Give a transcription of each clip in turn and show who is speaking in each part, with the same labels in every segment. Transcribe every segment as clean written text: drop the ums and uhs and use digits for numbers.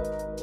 Speaker 1: you.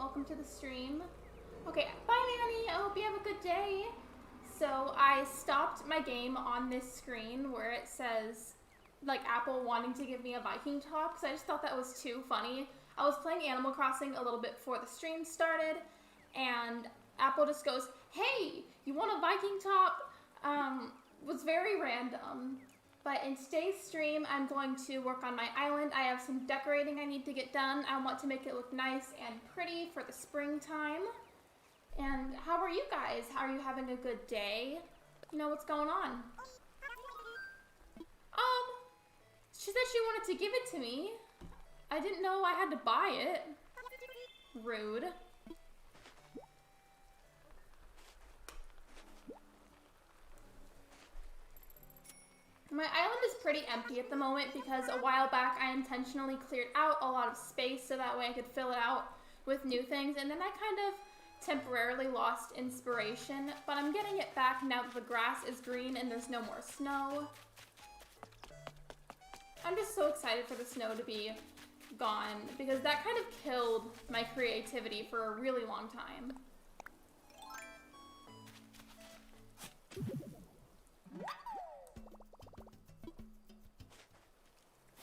Speaker 1: welcome to the stream. Okay, bye Manny, I hope you have a good day. So I stopped my game on this screen where it says, like, Apple wanting to give me a Viking top, because I just thought that was too funny. I was playing Animal Crossing a little bit before the stream started, and Apple just goes, hey, you want a Viking top? Was very random. But in today's stream, I'm going to work on my island. I have some decorating I need to get done. I want to make it look nice and pretty for the springtime. And how are you guys? How are you having a good day? You know what's going on? She said she wanted to give it to me. I didn't know I had to buy it. Rude. My island is pretty empty at the moment because a while back I intentionally cleared out a lot of space so that way I could fill it out with new things, and then I kind of temporarily lost inspiration, but I'm getting it back now that the grass is green and there's no more snow. I'm just so excited for the snow to be gone because that kind of killed my creativity for a really long time.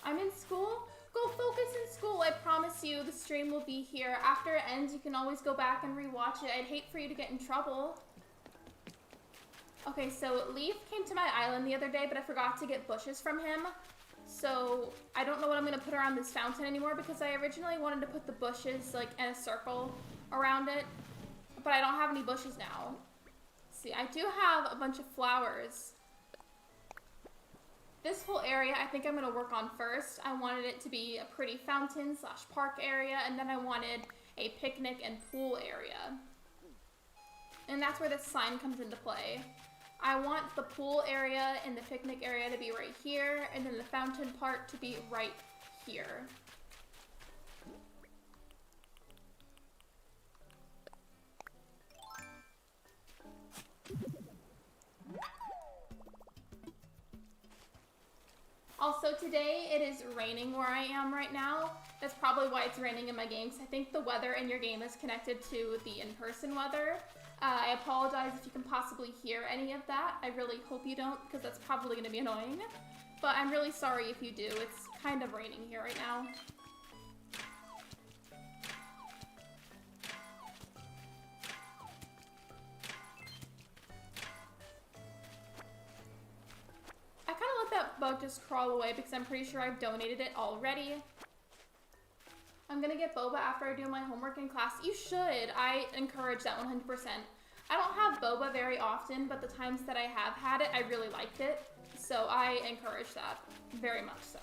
Speaker 1: I'm in school? Go focus in school. I promise you the stream will be here. After it ends, you can always go back and rewatch it. I'd hate for you to get in trouble. Okay, so Leaf came to my island the other day, but I forgot to get bushes from him. So I don't know what I'm going to put around this fountain anymore because I originally wanted to put the bushes like in a circle around it, but I don't have any bushes now. See, I do have a bunch of flowers. This whole area I think I'm going to work on first. I wanted it to be a pretty fountain / park area, and then I wanted a picnic and pool area. And that's where this sign comes into play. I want the pool area and the picnic area to be right here, and then the fountain part to be right here. Also today, it is raining where I am right now. That's probably why it's raining in my game, because I think the weather in your game is connected to the in-person weather. I apologize if you can possibly hear any of that. I really hope you don't, because that's probably going to be annoying. But I'm really sorry if you do. It's kind of raining here right now. I kind of let that bug just crawl away because I'm pretty sure I've donated it already. I'm gonna get boba after I do my homework in class. You should. I encourage that 100%. I don't have boba very often, but the times that I have had it, I really liked it. So I encourage that very much so.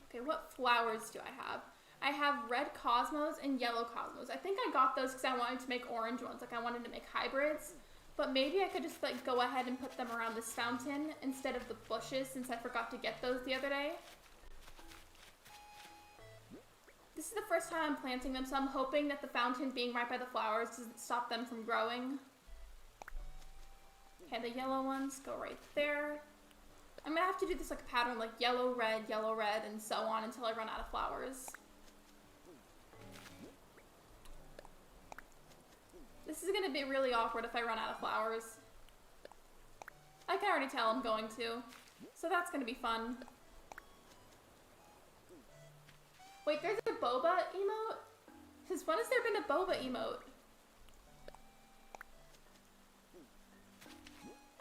Speaker 1: Okay, what flowers do I have? I have red cosmos and yellow cosmos. I think I got those because I wanted to make orange ones. Like I wanted to make hybrids. But maybe I could just like go ahead and put them around this fountain instead of the bushes since I forgot to get those the other day. This is the first time I'm planting them, so I'm hoping that the fountain being right by the flowers doesn't stop them from growing. Okay, the yellow ones go right there. I'm gonna have to do this like a pattern, like yellow, red, and so on until I run out of flowers. This is gonna be really awkward if I run out of flowers. I can already tell I'm going to, so that's gonna be fun. Wait, there's a boba emote? Since when has there been a boba emote?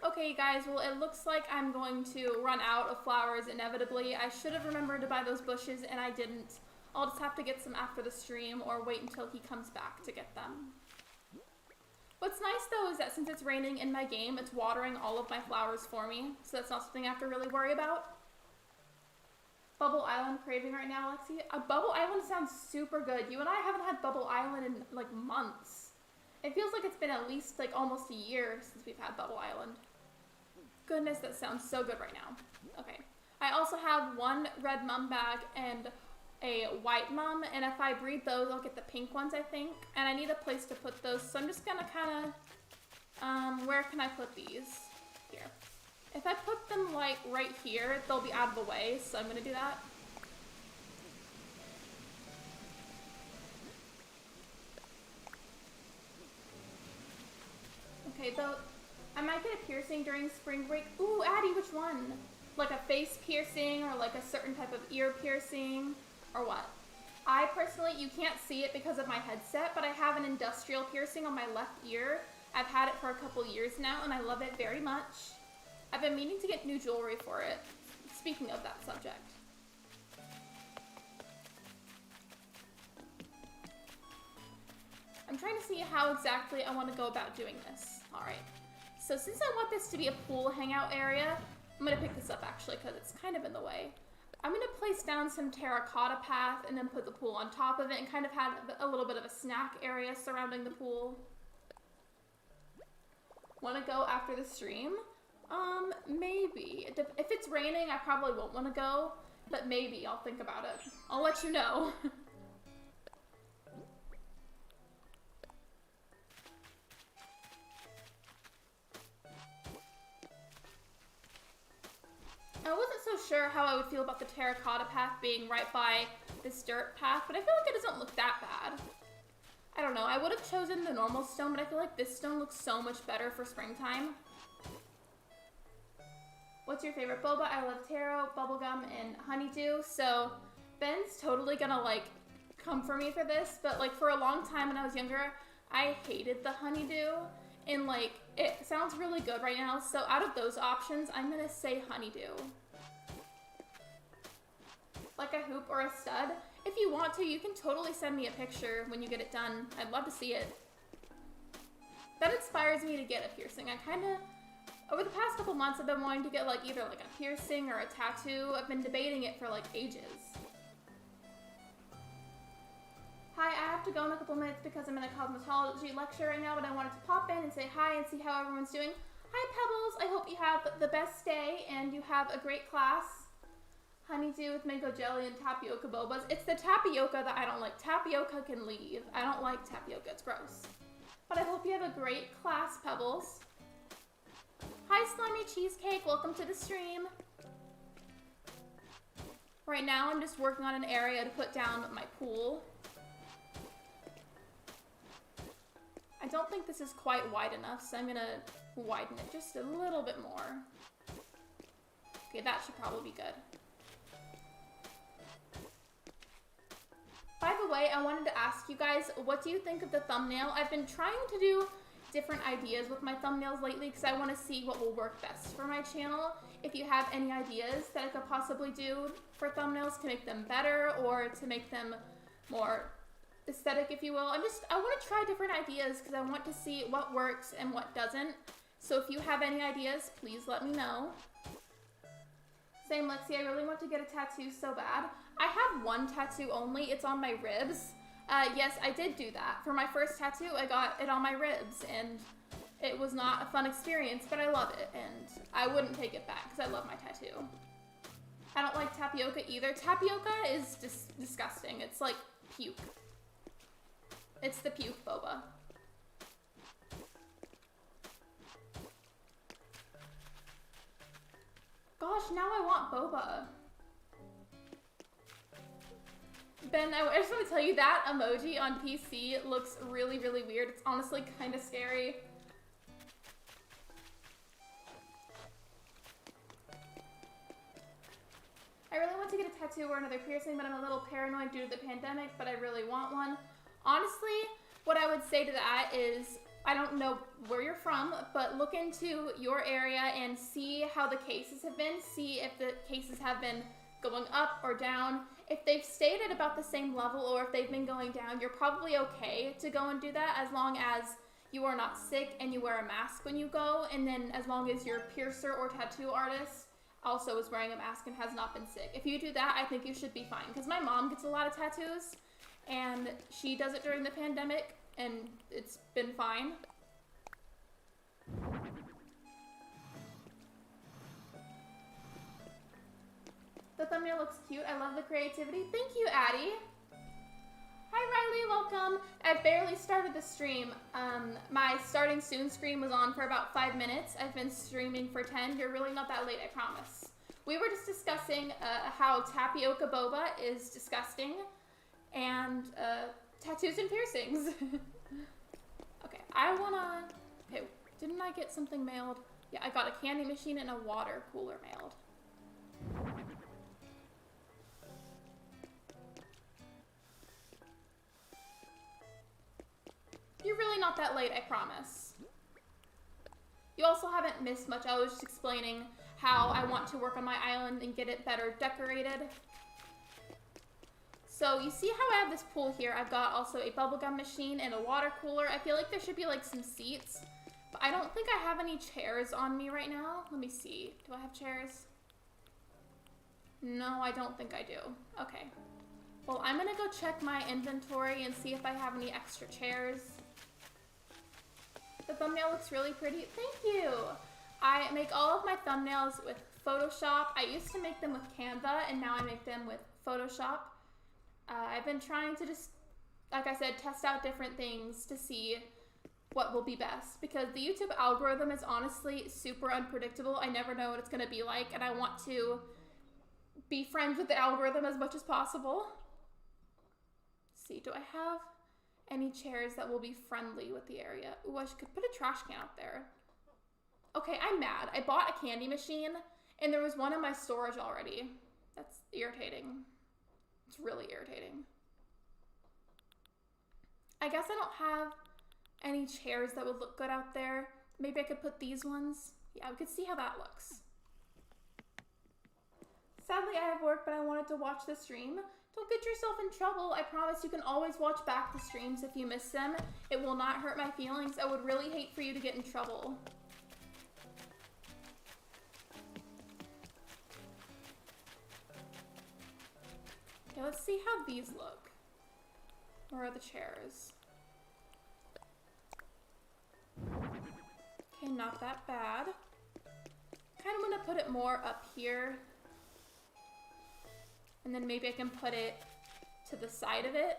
Speaker 1: Okay, guys, well, it looks like I'm going to run out of flowers inevitably. I should have remembered to buy those bushes, and I didn't. I'll just have to get some after the stream or wait until he comes back to get them. What's nice, though, is that since it's raining in my game, it's watering all of my flowers for me, so that's not something I have to really worry about. Bubble Island craving right now, Lexi. Bubble Island sounds super good. You and I haven't had Bubble Island in, like, months. It feels like it's been at least, like, almost a year since we've had Bubble Island. Goodness, that sounds so good right now. Okay. I also have one red mum bag and a white mum, and if I breed those, I'll get the pink ones, I think. And I need a place to put those, so I'm just gonna kind of, where can I put these? Here. If I put them, like, right here, they'll be out of the way, so I'm gonna do that. Okay, though, I might get a piercing during spring break. Ooh, Addie, which one? Like a face piercing or like a certain type of ear piercing or what? I personally, you can't see it because of my headset, but I have an industrial piercing on my left ear. I've had it for a couple years now and I love it very much. I've been meaning to get new jewelry for it. Speaking of that subject. I'm trying to see how exactly I want to go about doing this. Alright. So since I want this to be a pool hangout area, I'm going to pick this up actually because it's kind of in the way. I'm going to place down some terracotta path and then put the pool on top of it and kind of have a little bit of a snack area surrounding the pool. Want to go after the stream? Maybe. If it's raining, I probably won't want to go, but maybe I'll think about it. I'll let you know. I wasn't so sure how I would feel about the terracotta path being right by this dirt path, but I feel like it doesn't look that bad. I don't know, I would have chosen the normal stone, but I feel like this stone looks so much better for springtime. What's your favorite boba? I love taro, bubblegum, and honeydew. So Ben's totally gonna like come for me for this, but like for a long time when I was younger, I hated the honeydew. And like, it sounds really good right now, so out of those options, I'm gonna say honeydew. Like a hoop or a stud. If you want to, you can totally send me a picture when you get it done. I'd love to see it. That inspires me to get a piercing. I kinda, over the past couple months, I've been wanting to get like either like a piercing or a tattoo. I've been debating it for like ages. Hi, I have to go in a couple minutes because I'm in a cosmetology lecture right now, but I wanted to pop in and say hi and see how everyone's doing. Hi, Pebbles. I hope you have the best day and you have a great class. Honeydew with mango jelly and tapioca bobas. It's the tapioca that I don't like. Tapioca can leave. I don't like tapioca. It's gross. But I hope you have a great class, Pebbles. Hi, Slimy Cheesecake. Welcome to the stream. Right now, I'm just working on an area to put down my pool. I don't think this is quite wide enough, so I'm gonna widen it just a little bit more. Okay, that should probably be good. By the way, I wanted to ask you guys, what do you think of the thumbnail? I've been trying to do different ideas with my thumbnails lately because I want to see what will work best for my channel. If you have any ideas that I could possibly do for thumbnails to make them better or to make them more aesthetic, if you will. I want to try different ideas because I want to see what works and what doesn't. So if you have any ideas, please let me know. Same, Lexi, I really want to get a tattoo so bad. I have one tattoo only. It's on my ribs. Yes, I did do that. For my first tattoo, I got it on my ribs, and it was not a fun experience, but I love it, and I wouldn't take it back because I love my tattoo. I don't like tapioca either. Tapioca is disgusting. It's like puke. It's the puke boba. Gosh, now I want boba. Ben, I just want to tell you that emoji on PC looks really, really weird. It's honestly kind of scary. I really want to get a tattoo or another piercing, but I'm a little paranoid due to the pandemic, but I really want one. Honestly, what I would say to that is, I don't know where you're from, but look into your area and see how the cases have been. See if the cases have been going up or down. If they've stayed at about the same level or if they've been going down, you're probably okay to go and do that as long as you are not sick and you wear a mask when you go, and then as long as your piercer or tattoo artist also is wearing a mask and has not been sick. If you do that, I think you should be fine, because my mom gets a lot of tattoos and she does it during the pandemic and it's been fine. The thumbnail looks cute. I love the creativity. Thank you, Addie. Hi, Riley. Welcome. I barely started the stream. My starting soon screen was on for about 5 minutes. I've been streaming for 10. You're really not that late, I promise. We were just discussing how tapioca boba is disgusting and tattoos and piercings. Okay, Didn't I get something mailed? Yeah, I got a candy machine and a water cooler mailed. You're really not that late, I promise. You also haven't missed much. I was just explaining how I want to work on my island and get it better decorated. So you see how I have this pool here? I've got also a bubblegum machine and a water cooler. I feel like there should be like some seats, but I don't think I have any chairs on me right now. Let me see. Do I have chairs? No, I don't think I do. Okay. Well, I'm gonna go check my inventory and see if I have any extra chairs. The thumbnail looks really pretty. Thank you. I make all of my thumbnails with Photoshop. I used to make them with Canva, and now I make them with Photoshop. I've been trying to just, like I said, test out different things to see what will be best, because the YouTube algorithm is honestly super unpredictable. I never know what it's going to be like, and I want to be friends with the algorithm as much as possible. Let's see, do I have any chairs that will be friendly with the area? Ooh, I could put a trash can out there. Okay, I'm mad. I bought a candy machine, and there was one in my storage already. That's irritating. It's really irritating. I guess I don't have any chairs that would look good out there. Maybe I could put these ones. Yeah, we could see how that looks. Sadly, I have work, but I wanted to watch the stream. Don't get yourself in trouble. I promise you can always watch back the streams if you miss them. It will not hurt my feelings. I would really hate for you to get in trouble. Okay, let's see how these look. Where are the chairs? Okay, not that bad. Kind of want to put it more up here. And then maybe I can put it to the side of it.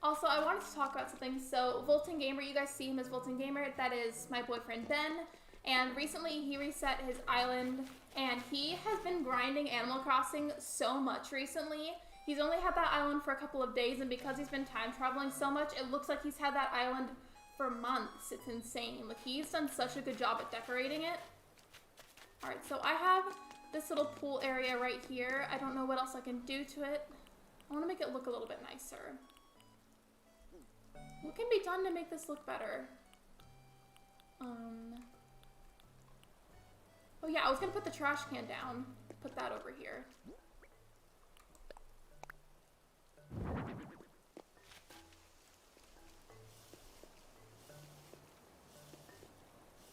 Speaker 1: Also, I wanted to talk about something. So, Volton Gamer, you guys see him as Volton Gamer. That is my boyfriend, Ben. And recently, he reset his island. And he has been grinding Animal Crossing so much recently. He's only had that island for a couple of days. And because he's been time traveling so much, it looks like he's had that island for months. It's insane. Like, he's done such a good job at decorating it. Alright, so I have this little pool area right here. I don't know what else I can do to it. I want to make it look a little bit nicer. What can be done to make this look better? Oh yeah, I was gonna put the trash can down. Put that over here.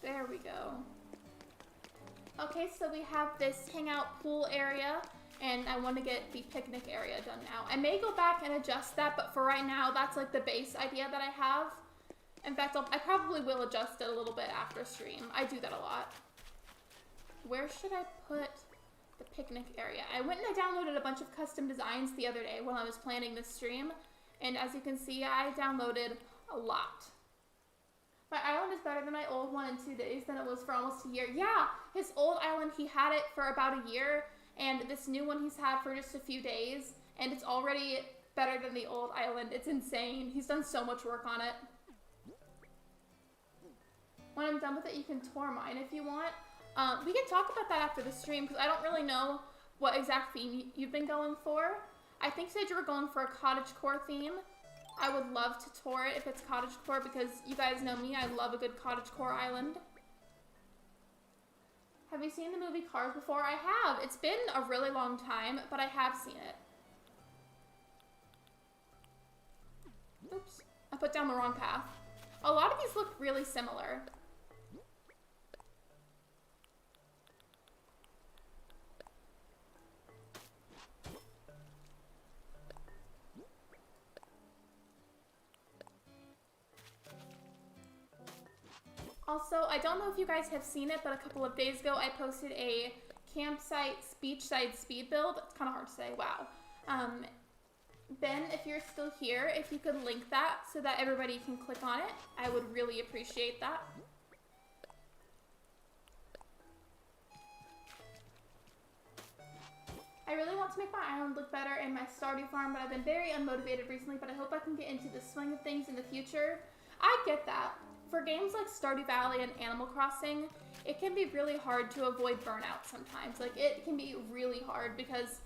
Speaker 1: There we go. Okay, so we have this hangout pool area, and I want to get the picnic area done now. I may go back and adjust that, but for right now, that's like the base idea that I have. In fact, I probably will adjust it a little bit after stream. I do that a lot. Where should I put the picnic area? I went and I downloaded a bunch of custom designs the other day when I was planning this stream, and as you can see, I downloaded a lot. My island is better than my old one in 2 days than it was for almost a year. Yeah, his old island, he had it for about a year, and this new one he's had for just a few days, and it's already better than the old island. It's insane. He's done so much work on it. When I'm done with it, you can tour mine if you want. We can talk about that after the stream, because I don't really know what exact theme you've been going for. I think you said you were going for a cottagecore theme. I would love to tour it if it's cottagecore, because you guys know me, I love a good cottagecore island. Have you seen the movie Cars before? I have. It's been a really long time, but I have seen it. Oops. I put down the wrong path. A lot of these look really similar. Also, I don't know if you guys have seen it, but a couple of days ago, I posted a campsite beachside speed build. It's kind of hard to say, wow. Ben, if you're still here, if you could link that so that everybody can click on it, I would really appreciate that. I really want to make my island look better and my Stardew farm, but I've been very unmotivated recently, but I hope I can get into the swing of things in the future. I get that. For games like Stardew Valley and Animal Crossing, it can be really hard to avoid burnout sometimes. Like, it can be really hard because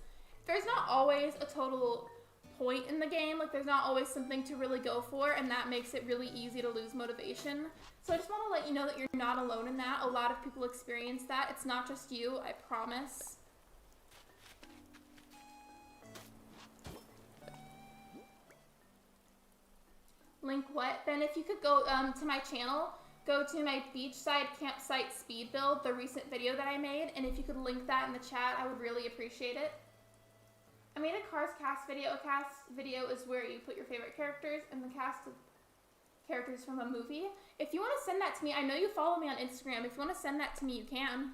Speaker 1: there's not always a total point in the game. Like, there's not always something to really go for, and that makes it really easy to lose motivation. So I just want to let you know that you're not alone in that. A lot of people experience that. It's not just you, I promise. Link what? Ben, if you could go to my channel, go to my beachside campsite speed build, the recent video that I made, and if you could link that in the chat, I would really appreciate it. I made a Cars cast video. A cast video is where you put your favorite characters and the cast of characters from a movie. If you want to send that to me, I know you follow me on Instagram. If you want to send that to me, you can.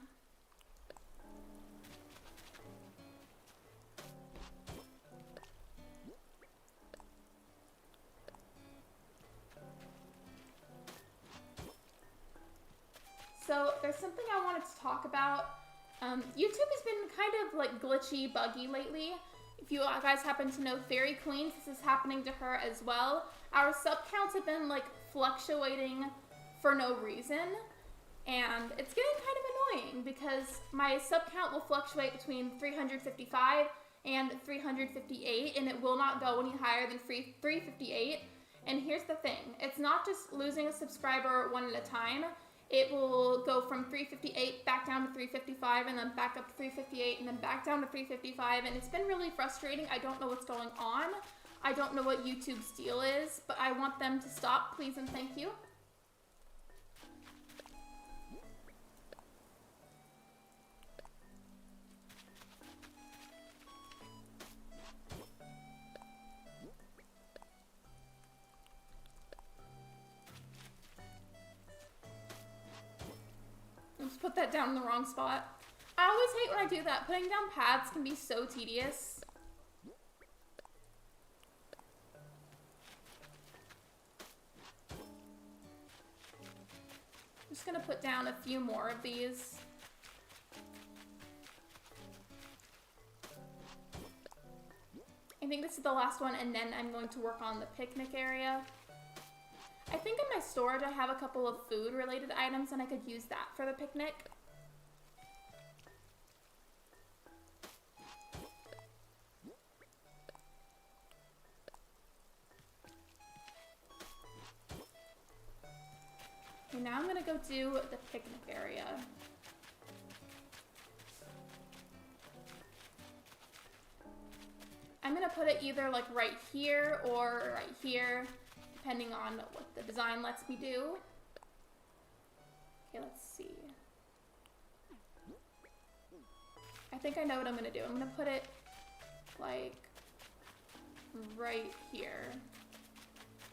Speaker 1: So there's something I wanted to talk about. YouTube has been kind of like glitchy, buggy lately. If you guys happen to know Fairy Queens, this is happening to her as well. Our sub counts have been like fluctuating for no reason, and it's getting kind of annoying because my sub count will fluctuate between 355 and 358, and it will not go any higher than 358. And here's the thing, it's not just losing a subscriber one at a time. It will go from 358 back down to 355 and then back up to 358 and then back down to 355, and it's been really frustrating. I don't know what's going on. I don't know what YouTube's deal is, but I want them to stop, please and thank you. Put that down in the wrong spot. I always hate when I do that. Putting down paths can be so tedious. I'm just gonna put down a few more of these. I think this is the last one, and then I'm going to work on the picnic area. I think in my storage I have a couple of food related items and I could use that for the picnic. Okay, now I'm gonna go do the picnic area. I'm gonna put it either like right here or right here, depending on what the design lets me do. Okay, let's see. I think I know what I'm gonna do. I'm gonna put it like right here.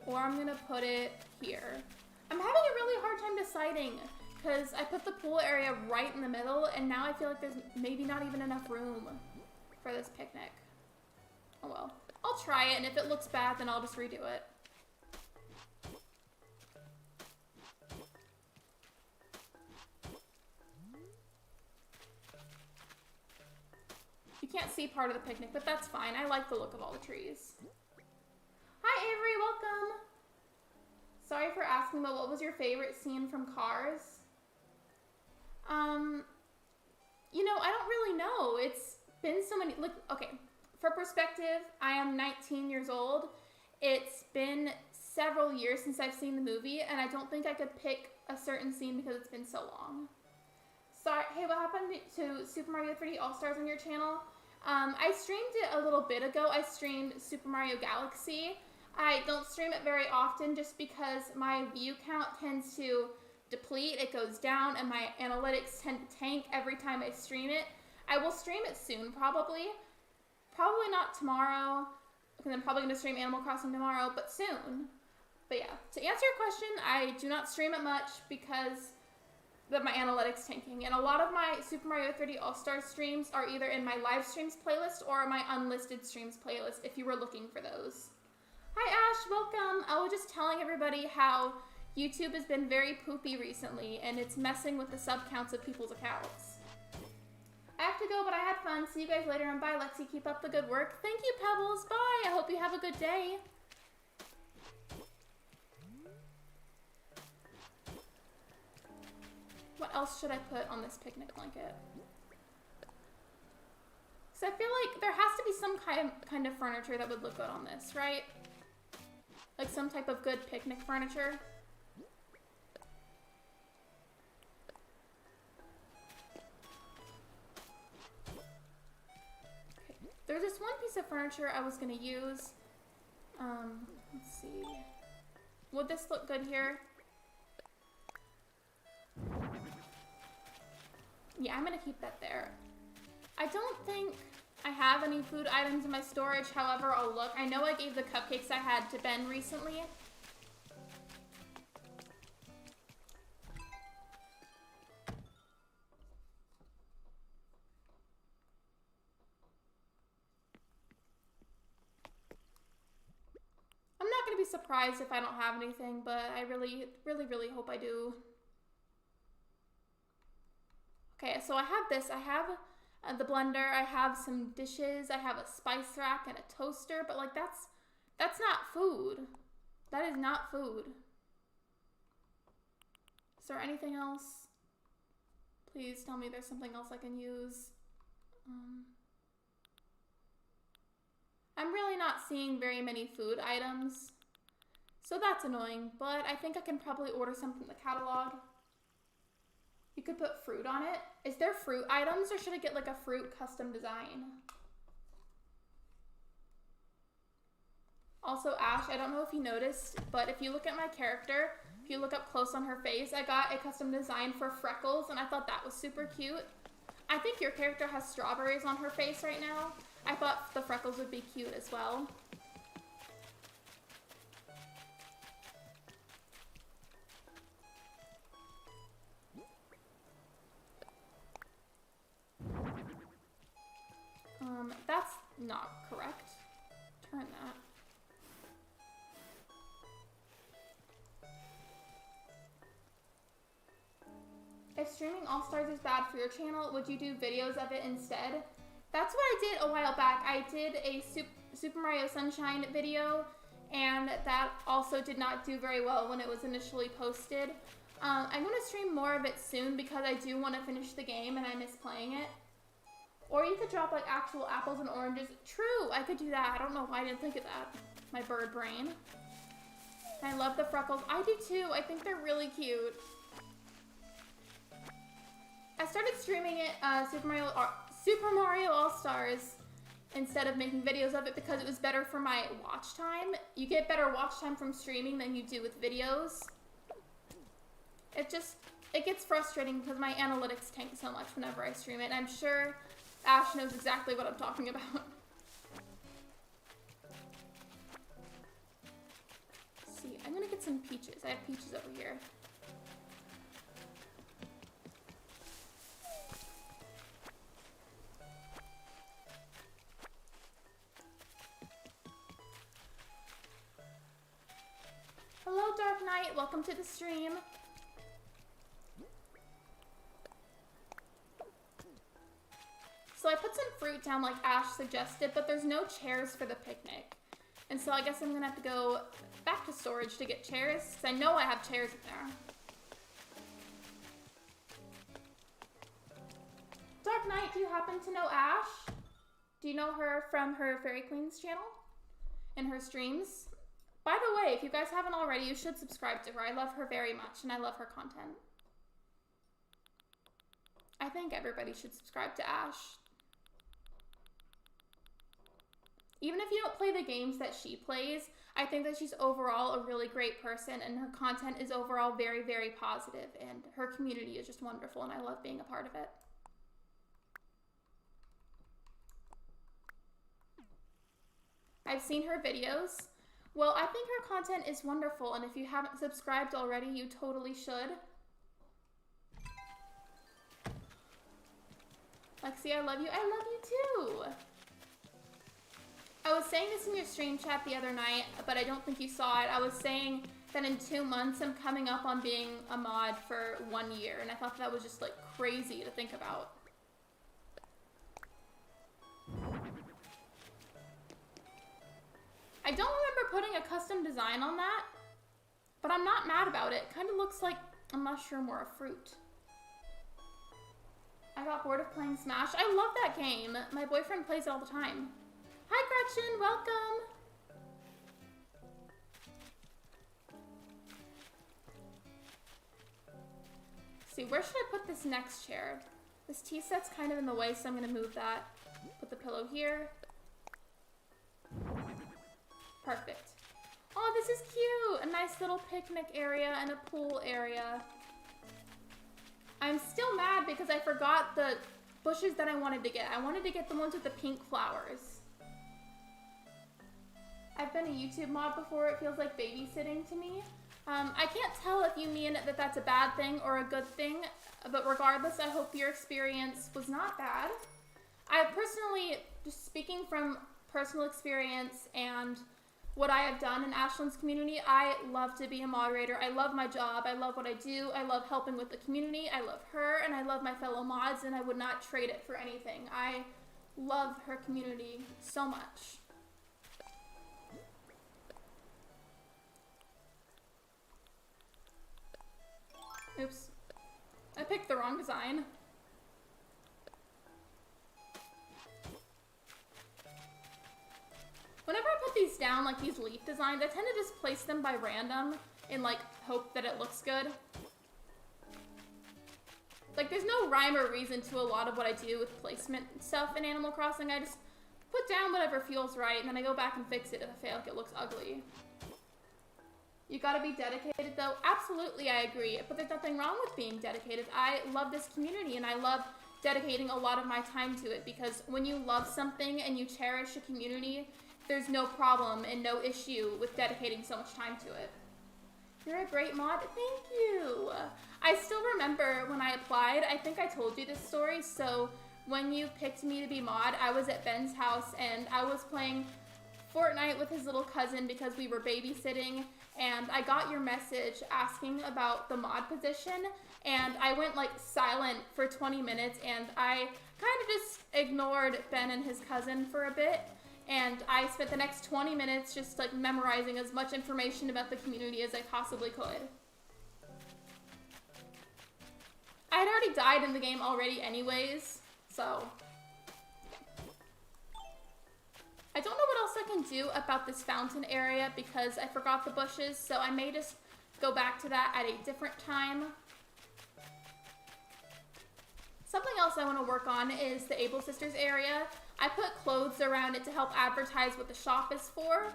Speaker 1: Or I'm gonna put it here. I'm having a really hard time deciding because I put the pool area right in the middle and now I feel like there's maybe not even enough room for this picnic. Oh well. I'll try it, and if it looks bad, then I'll just redo it. You can't see part of the picnic, but that's fine. I like the look of all the trees. Hi Avery, welcome! Sorry for asking, but what was your favorite scene from Cars? You know, I don't really know. It's been so many, like, okay, for perspective, I am 19 years old. It's been several years since I've seen the movie, and I don't think I could pick a certain scene because it's been so long. Sorry, hey, what happened to Super Mario 3D All-Stars on your channel? I streamed it a little bit ago. I streamed Super Mario Galaxy. I don't stream it very often just because my view count tends to deplete. It goes down and my analytics tend to tank every time I stream it. I will stream it soon, probably. Probably not tomorrow, because I'm probably going to stream Animal Crossing tomorrow, but soon. But yeah, to answer your question, I do not stream it much because of my analytics tanking. And a lot of my Super Mario 3D All-Stars streams are either in my live streams playlist or my unlisted streams playlist, if you were looking for those. Hi Ash, welcome. I was just telling everybody how YouTube has been very poopy recently and it's messing with the sub counts of people's accounts. I have to to go, but I had fun. See you guys later, and bye, Lexi. Keep up the good work. Thank you, Pebbles. Bye. I hope you have a good day. What else should I put on this picnic blanket? So I feel like there has to be some kind of furniture that would look good on this, right? Like some type of good picnic furniture. Okay. There's this one piece of furniture I was gonna use. Let's see. Would this look good here? Yeah, I'm gonna keep that there. I don't think I have any food items in my storage, however, I'll look. I know I gave the cupcakes I had to Ben recently. I'm not gonna be surprised if I don't have anything, but I really hope I do. Okay, so I have this. I have the blender. I have some dishes. I have a spice rack and a toaster. But like that's not food. That is not food. Is there anything else? Please tell me there's something else I can use. I'm really not seeing very many food items. So that's annoying. But I think I can probably order something in the catalog. You could put fruit on it. Is there fruit items, or should I get like a fruit custom design? Also, Ash, I don't know if you noticed, but if you look at my character, if you look up close on her face, I got a custom design for freckles, and I thought that was super cute. I think your character has strawberries on her face right now. I thought the freckles would be cute as well. That's not correct. Turn that. If streaming All-Stars is bad for your channel, would you do videos of it instead? That's what I did a while back. I did a Super Mario Sunshine video, and that also did not do very well when it was initially posted. I'm going to stream more of it soon because I do want to finish the game and I miss playing it. Or you could drop like actual apples and oranges. True, I could do that. I don't know why I didn't think of that. My bird brain. And I love the freckles. I do too. I think they're really cute. I started streaming it, Super Mario All-Stars instead of making videos of it because it was better for my watch time. You get better watch time from streaming than you do with videos. It gets frustrating because my analytics tank so much whenever I stream it. I'm sure Ash knows exactly what I'm talking about. Let's see, I'm gonna get some peaches. I have peaches over here. Hello, Dark Knight. Welcome to the stream. So I put some fruit down like Ash suggested, but there's no chairs for the picnic. And so I guess I'm gonna have to go back to storage to get chairs, because I know I have chairs in there. Dark Knight, do you happen to know Ash? Do you know her from her Fairy Queens channel? And her streams? By the way, if you guys haven't already, you should subscribe to her. I love her very much, and I love her content. I think everybody should subscribe to Ash. Even if you don't play the games that she plays, I think that she's overall a really great person, and her content is overall very, very positive, and her community is just wonderful, and I love being a part of it. I've seen her videos. Well, I think her content is wonderful, and if you haven't subscribed already, you totally should. Lexi, I love you. I love you too. I was saying this in your stream chat the other night, but I don't think you saw it. I was saying that in 2 months, I'm coming up on being a mod for 1 year, and I thought that was just like crazy to think about. I don't remember putting a custom design on that, but I'm not mad about it. Kind of looks like a mushroom or a fruit. I got bored of playing Smash. I love that game. My boyfriend plays it all the time. Hi, Gretchen. Welcome. See, where should I put this next chair? This tea set's kind of in the way, so I'm going to move that. Put the pillow here. Perfect. Oh, this is cute. A nice little picnic area and a pool area. I'm still mad because I forgot the bushes that I wanted to get. I wanted to get the ones with the pink flowers. I've been a YouTube mod before. It feels like babysitting to me. I can't tell if you mean that that's a bad thing or a good thing, but regardless, I hope your experience was not bad. I personally, just speaking from personal experience and what I have done in Ashland's community, I love to be a moderator. I love my job. I love what I do. I love helping with the community. I love her, and I love my fellow mods, and I would not trade it for anything. I love her community so much. Oops. I picked the wrong design. Whenever I put these down, like these leaf designs, I tend to just place them by random in like hope that it looks good. Like there's no rhyme or reason to a lot of what I do with placement stuff in Animal Crossing. I just put down whatever feels right and then I go back and fix it if I feel like it looks ugly. You gotta be dedicated though. Absolutely, I agree. But there's nothing wrong with being dedicated. I love this community and I love dedicating a lot of my time to it because when you love something and you cherish a community, there's no problem and no issue with dedicating so much time to it. You're a great mod. Thank you. I still remember when I applied, I think I told you this story. So when you picked me to be mod, I was at Ben's house and I was playing Fortnite with his little cousin because we were babysitting, and I got your message asking about the mod position, and I went like silent for 20 minutes and I kind of just ignored Ben and his cousin for a bit, and I spent the next 20 minutes just like memorizing as much information about the community as I possibly could. I had already died in the game already anyways, so I don't know what else I can do about this fountain area because I forgot the bushes, so I may just go back to that at a different time. Something else I want to work on is the Able Sisters area. I put clothes around it to help advertise what the shop is for,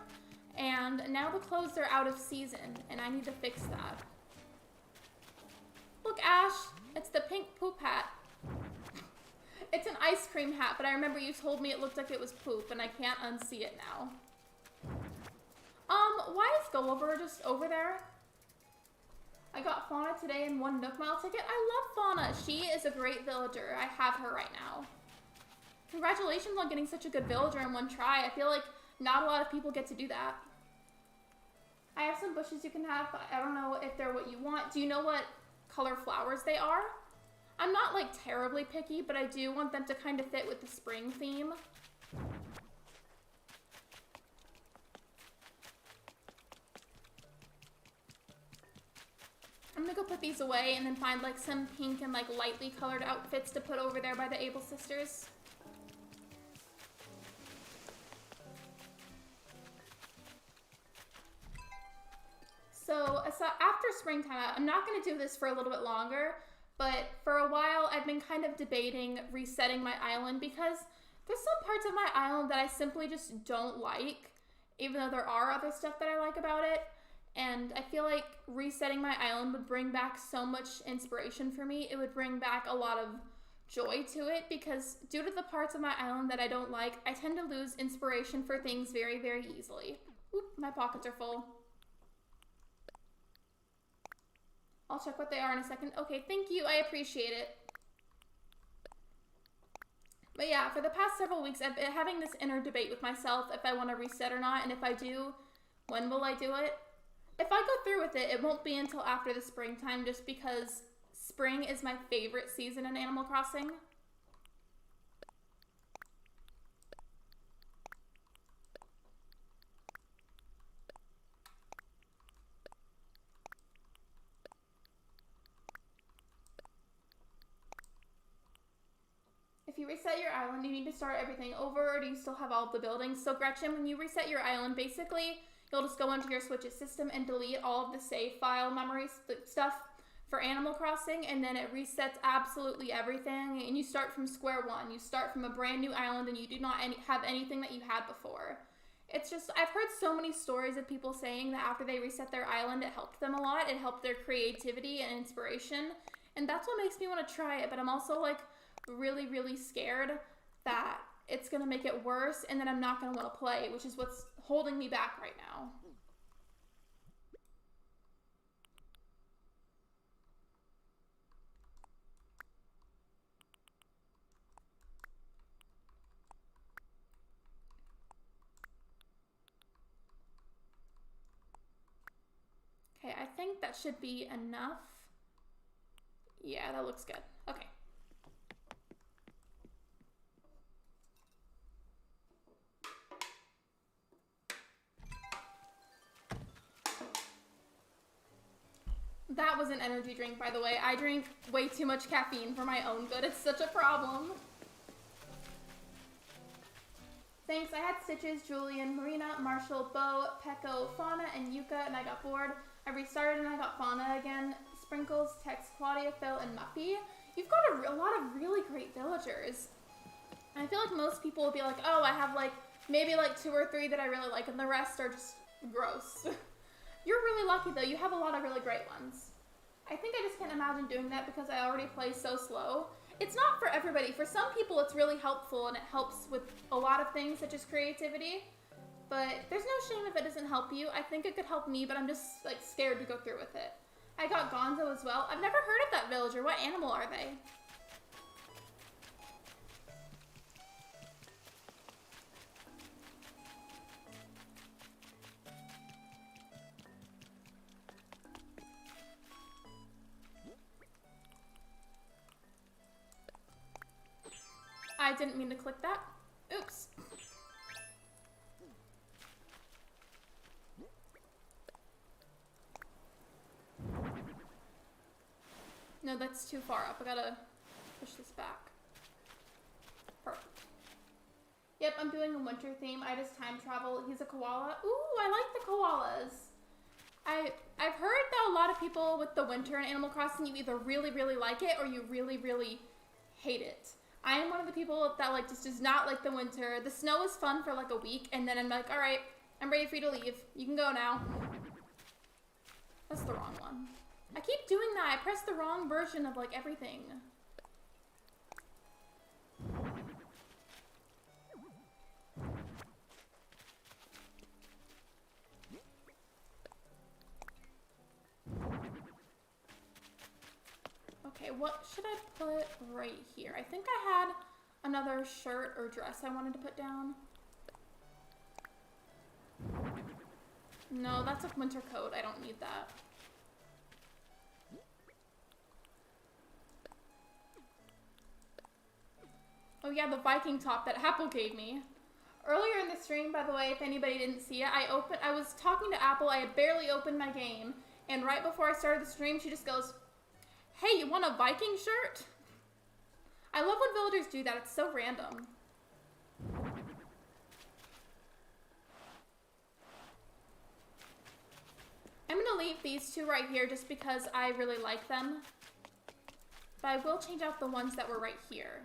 Speaker 1: and now the clothes are out of season, and I need to fix that. Look, Ash, it's the pink poop hat. It's an ice cream hat, but I remember you told me it looked like it was poop, and I can't unsee it now. Why is Gulliver just over there? I got Fauna today and won Nook Mile ticket. I love Fauna. She is a great villager. I have her right now. Congratulations on getting such a good villager in one try. I feel like not a lot of people get to do that. I have some bushes you can have, but I don't know if they're what you want. Do you know what color flowers they are? I'm not like terribly picky, but I do want them to kind of fit with the spring theme. I'm gonna go put these away and then find like some pink and like lightly colored outfits to put over there by the Able Sisters. So after springtime, I'm not gonna do this for a little bit longer, but for a while I've been kind of debating resetting my island because there's some parts of my island that I simply just don't like, even though there are other stuff that I like about it. And I feel like resetting my island would bring back so much inspiration for me. It would bring back a lot of joy to it because due to the parts of my island that I don't like, I tend to lose inspiration for things very, very easily. Oop, my pockets are full. I'll check what they are in a second. Okay, thank you. I appreciate it. But yeah, for the past several weeks, I've been having this inner debate with myself if I want to reset or not, and if I do, when will I do it? If I go through with it, it won't be until after the springtime just because spring is my favorite season in Animal Crossing. you reset your island, you need to start everything over, or do you still have all of the buildings? So Gretchen, when you reset your island, basically, you'll just go into your Switch's system and delete all of the save file memory stuff for Animal Crossing, and then it resets absolutely everything, and you start from square one. You start from a brand new island, and you do not have anything that you had before. It's just, I've heard so many stories of people saying that after they reset their island, it helped them a lot. It helped their creativity and inspiration, and that's what makes me want to try it, but I'm also, like, really, really scared that it's going to make it worse, and then I'm not going to want to play, which is what's holding me back right now. Okay, I think that should be enough. Yeah, that looks good. Okay. That was an energy drink, by the way. I drink way too much caffeine for my own good. It's such a problem. Thanks, I had Stitches, Julian, Marina, Marshall, Bo, Pecco, Fauna, and Yuka, and I got bored. I restarted and I got Fauna again. Sprinkles, Tex, Claudia, Phil, and Muffy. You've got a lot of really great villagers. And I feel like most people will be like, oh, I have like, maybe like 2 or 3 that I really like, and the rest are just gross. You're really lucky though, you have a lot of really great ones. I think I just can't imagine doing that because I already play so slow. It's not for everybody. For some people it's really helpful and it helps with a lot of things such as creativity, but there's no shame if it doesn't help you. I think it could help me, but I'm just like scared to go through with it. I got Gonzo as well. I've never heard of that villager. What animal are they? I didn't mean to click that. Oops. No, that's too far up. I gotta push this back. Perfect. Yep, I'm doing a winter theme. I just time travel. He's a koala. Ooh, I like the koalas. I've heard that a lot of people with the winter in Animal Crossing, you either really, really like it or you really, really hate it. I am one of the people that like just does not like the winter. The snow is fun for like a week, and then I'm like, all right, I'm ready for you to leave. You can go now. That's the wrong one. I keep doing that. I press the wrong version of like everything. Okay, what should I put right here? I think I had another shirt or dress I wanted to put down. No, that's a winter coat. I don't need that. Oh yeah, the Viking top that Apple gave me. Earlier in the stream, by the way, if anybody didn't see it, I was talking to Apple. I had barely opened my game, and right before I started the stream, she just goes, "Hey, you want a Viking shirt?" I love when villagers do that. It's so random. I'm gonna leave these 2 right here just because I really like them. But I will change out the ones that were right here.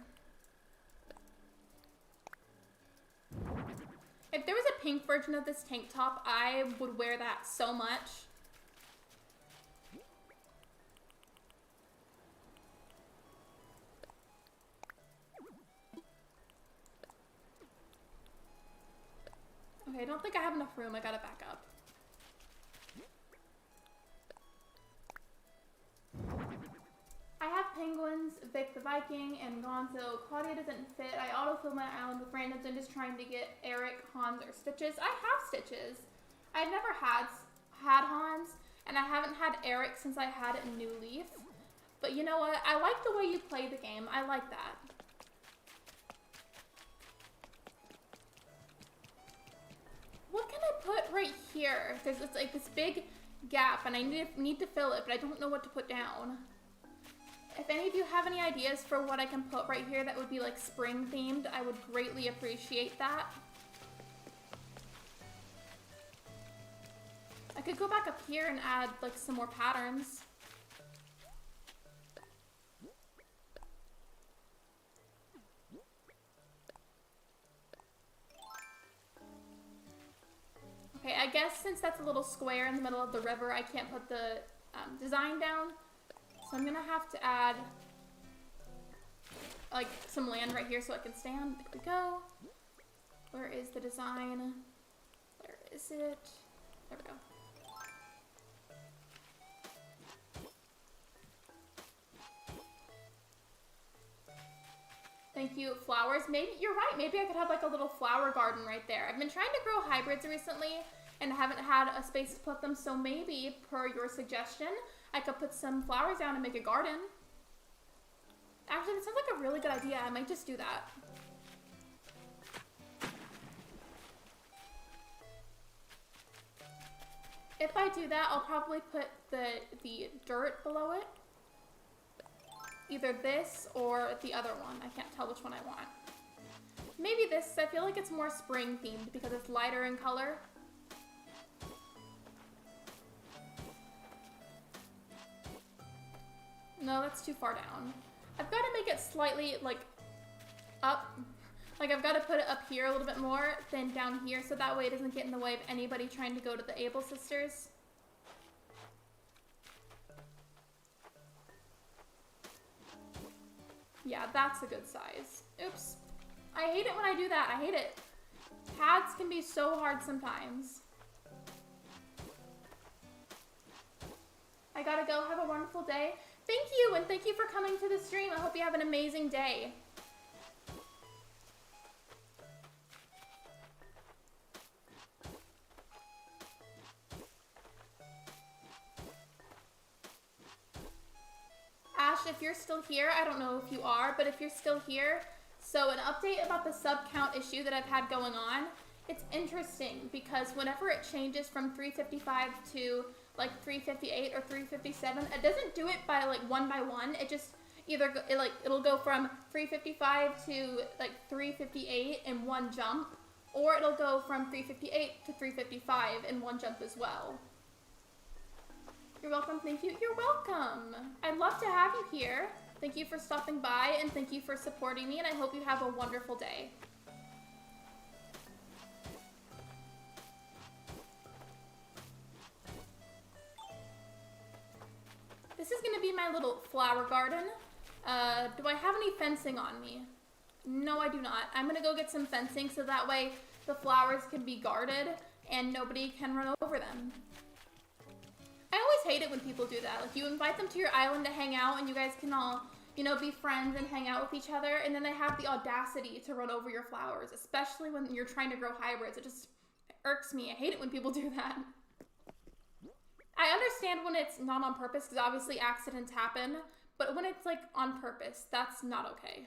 Speaker 1: If there was a pink version of this tank top, I would wear that so much. Okay, I don't think I have enough room. I gotta back up. I have penguins, Vic the Viking, and Gonzo. Claudia doesn't fit. I autofill my island with randoms and just trying to get Eric, Hans, or Stitches. I have Stitches. I've never had Hans, and I haven't had Eric since I had a New Leaf. But you know what? I like the way you play the game. I like that. What can I put right here? Because it's like this big gap, and I need to fill it, but I don't know what to put down. If any of you have any ideas for what I can put right here that would be like spring themed, I would greatly appreciate that. I could go back up here and add like some more patterns. Okay, I guess since that's a little square in the middle of the river, I can't put the design down. So I'm gonna have to add like some land right here so I can stand. There we go. Where is the design? Where is it? There we go. Thank you, flowers. Maybe, you're right, maybe I could have like a little flower garden right there. I've been trying to grow hybrids recently and haven't had a space to put them, so maybe, per your suggestion, I could put some flowers down and make a garden. Actually, that sounds like a really good idea. I might just do that. If I do that, I'll probably put the dirt below it. Either this or the other one. I can't tell which one I want. Maybe this. I feel like it's more spring themed because it's lighter in color. No, that's too far down. I've got to make it slightly like up. Like I've got to put it up here a little bit more than down here so that way it doesn't get in the way of anybody trying to go to the Able Sisters. Yeah, that's a good size. Oops. I hate it when I do that. I hate it. Pads can be so hard sometimes. I gotta go. Have a wonderful day. Thank you, and thank you for coming to the stream. I hope you have an amazing day. Ash, if you're still here, I don't know if you are, but if you're still here, so an update about the sub count issue that I've had going on. It's interesting because whenever it changes from 355 to like 358 or 357, it doesn't do it by like one by one. It just either it'll go from 355 to like 358 in one jump, or it'll go from 358 to 355 in one jump as well. You're welcome. Thank you. You're welcome. I'd love to have you here. Thank you for stopping by and thank you for supporting me, and I hope you have a wonderful day. This is gonna be my little flower garden. Do I have any fencing on me? No, I do not. I'm gonna go get some fencing so that way the flowers can be guarded and nobody can run over them. I always hate it when people do that. Like, you invite them to your island to hang out and you guys can all, you know, be friends and hang out with each other, and then they have the audacity to run over your flowers, especially when you're trying to grow hybrids. It just irks me. I hate it when people do that. I understand when it's not on purpose, because obviously accidents happen, but when it's like on purpose, that's not okay.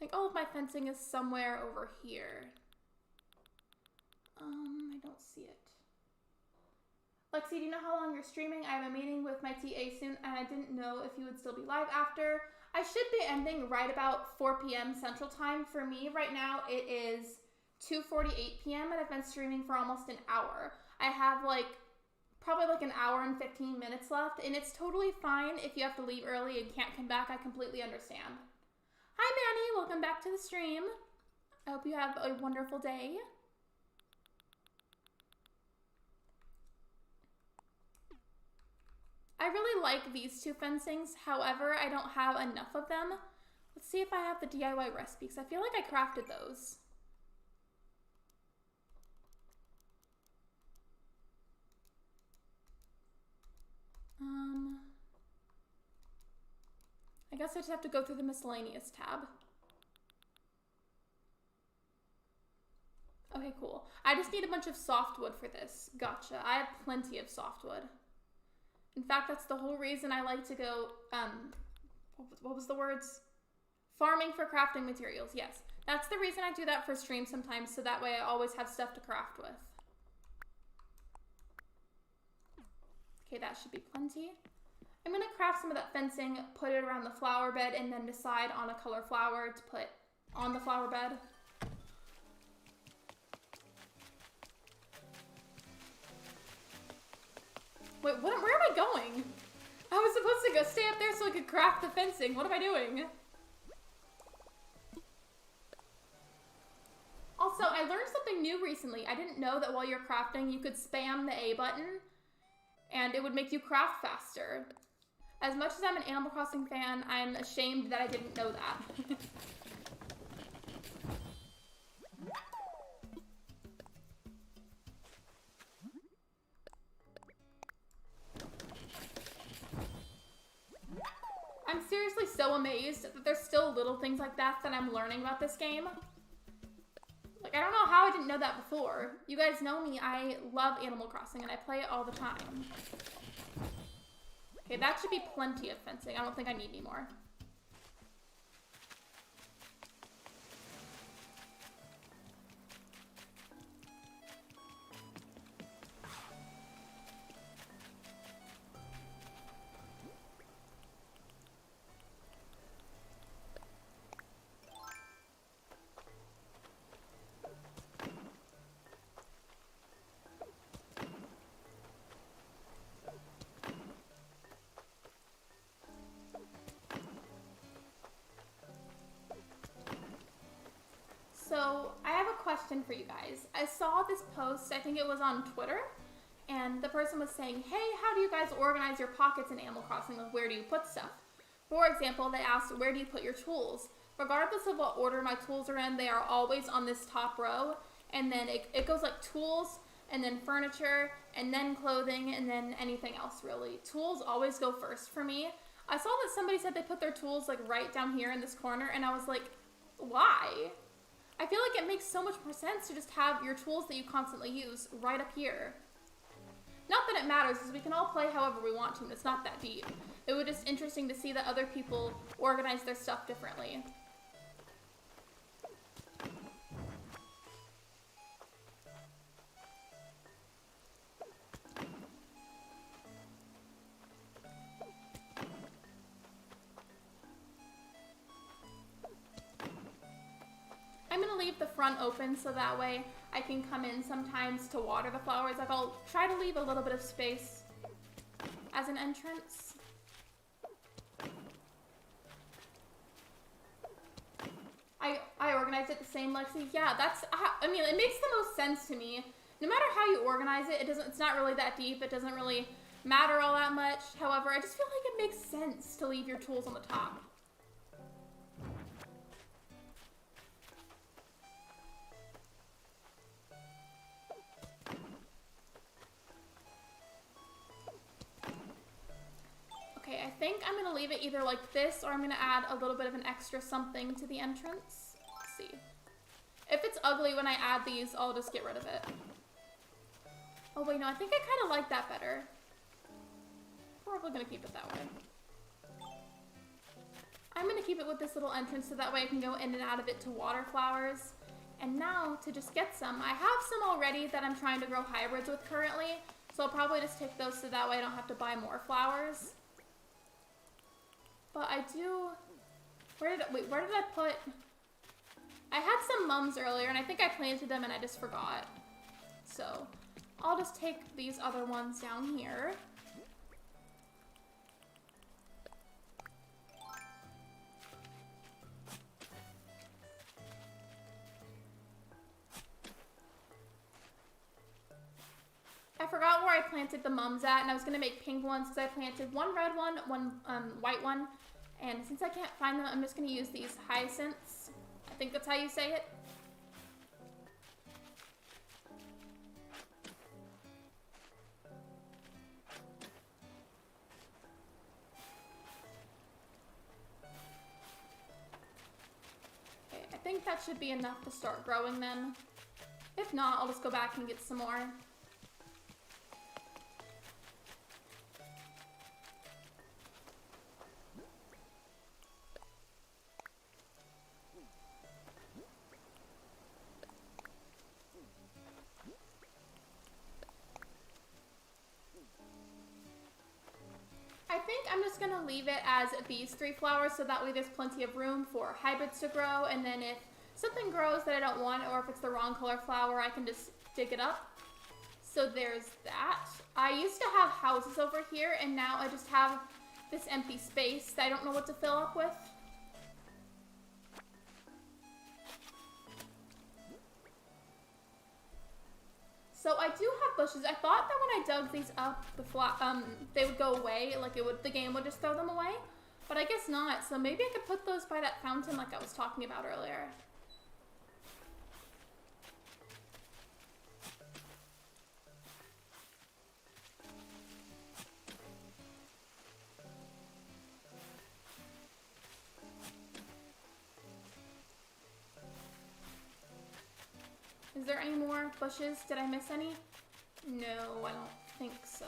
Speaker 1: Like, all of my fencing is somewhere over here. I don't see it. Lexi, do you know how long you're streaming? I have a meeting with my TA soon, and I didn't know if you would still be live after. I should be ending right about 4 p.m. Central Time. For me, right now, it is 2:48 p.m., and I've been streaming for almost an hour. I have, like, probably like an hour and 15 minutes left, and it's totally fine if you have to leave early and can't come back. I completely understand. Hi, Manny. Welcome back to the stream. I hope you have a wonderful day. I really like these two fencings. However, I don't have enough of them. Let's see if I have the DIY recipe, because I feel like I crafted those. I guess I just have to go through the miscellaneous tab. Okay, cool. I just need a bunch of softwood for this. Gotcha. I have plenty of softwood. In fact, that's the whole reason I like to go, what was the words? Farming for crafting materials, yes. That's the reason I do that for stream sometimes, so that way I always have stuff to craft with. Okay, that should be plenty. I'm gonna craft some of that fencing, put it around the flower bed, and then decide on a color flower to put on the flower bed. Wait, where am I going? I was supposed to go stay up there so I could craft the fencing. What am I doing? Also, I learned something new recently. I didn't know that while you're crafting, you could spam the A button and it would make you craft faster. As much as I'm an Animal Crossing fan, I'm ashamed that I didn't know that. I'm seriously so amazed that there's still little things like that that I'm learning about this game. Like, I don't know how I didn't know that before. You guys know me, I love Animal Crossing and I play it all the time. Okay, that should be plenty of fencing. I don't think I need any more. So, I have a question for you guys. I saw this post, I think it was on Twitter, and the person was saying, hey, how do you guys organize your pockets in Animal Crossing? Like, where do you put stuff? For example, they asked, where do you put your tools? Regardless of what order my tools are in, they are always on this top row, and then it goes like tools, and then furniture, and then clothing, and then anything else, really. Tools always go first for me. I saw that somebody said they put their tools, like, right down here in this corner, and I was like, why? I feel like it makes so much more sense to just have your tools that you constantly use right up here. Not that it matters, because we can all play however we want to, and it's not that deep. It was just interesting to see that other people organize their stuff differently. I'm gonna leave the front open so that way I can come in sometimes to water the flowers. Like, I'll try to leave a little bit of space as an entrance. I organized it the same, Lexi. Yeah, I mean, it makes the most sense to me. No matter how you organize it, it's not really that deep. It doesn't really matter all that much. However, I just feel like it makes sense to leave your tools on the top. Okay, I think I'm gonna leave it either like this or I'm gonna add a little bit of an extra something to the entrance. Let's see. If it's ugly when I add these, I'll just get rid of it. Oh wait, no, I think I kind of like that better. Probably gonna keep it that way. I'm gonna keep it with this little entrance so that way I can go in and out of it to water flowers. And now, to just get some, I have some already that I'm trying to grow hybrids with currently. So I'll probably just take those so that way I don't have to buy more flowers. But I do, where did I put, I had some mums earlier and I think I planted them and I just forgot. So I'll just take these other ones down here. I forgot where I planted the mums at, and I was going to make pink ones because I planted one red one, one white one, and since I can't find them, I'm just going to use these hyacinths. I think that's how you say it. Okay, I think that should be enough to start growing them. If not, I'll just go back and get some more. just gonna leave it as these 3 flowers so that way there's plenty of room for hybrids to grow, and then if something grows that I don't want, or if it's the wrong color flower, I can just dig it up. So there's that. I used to have houses over here, and now I just have this empty space that I don't know what to fill up with. So I do have bushes. I thought that when I dug these up, they would go away, like the game would just throw them away, but I guess not. So maybe I could put those by that fountain like I was talking about earlier. Is there any more bushes? Did I miss any? No, I don't think so.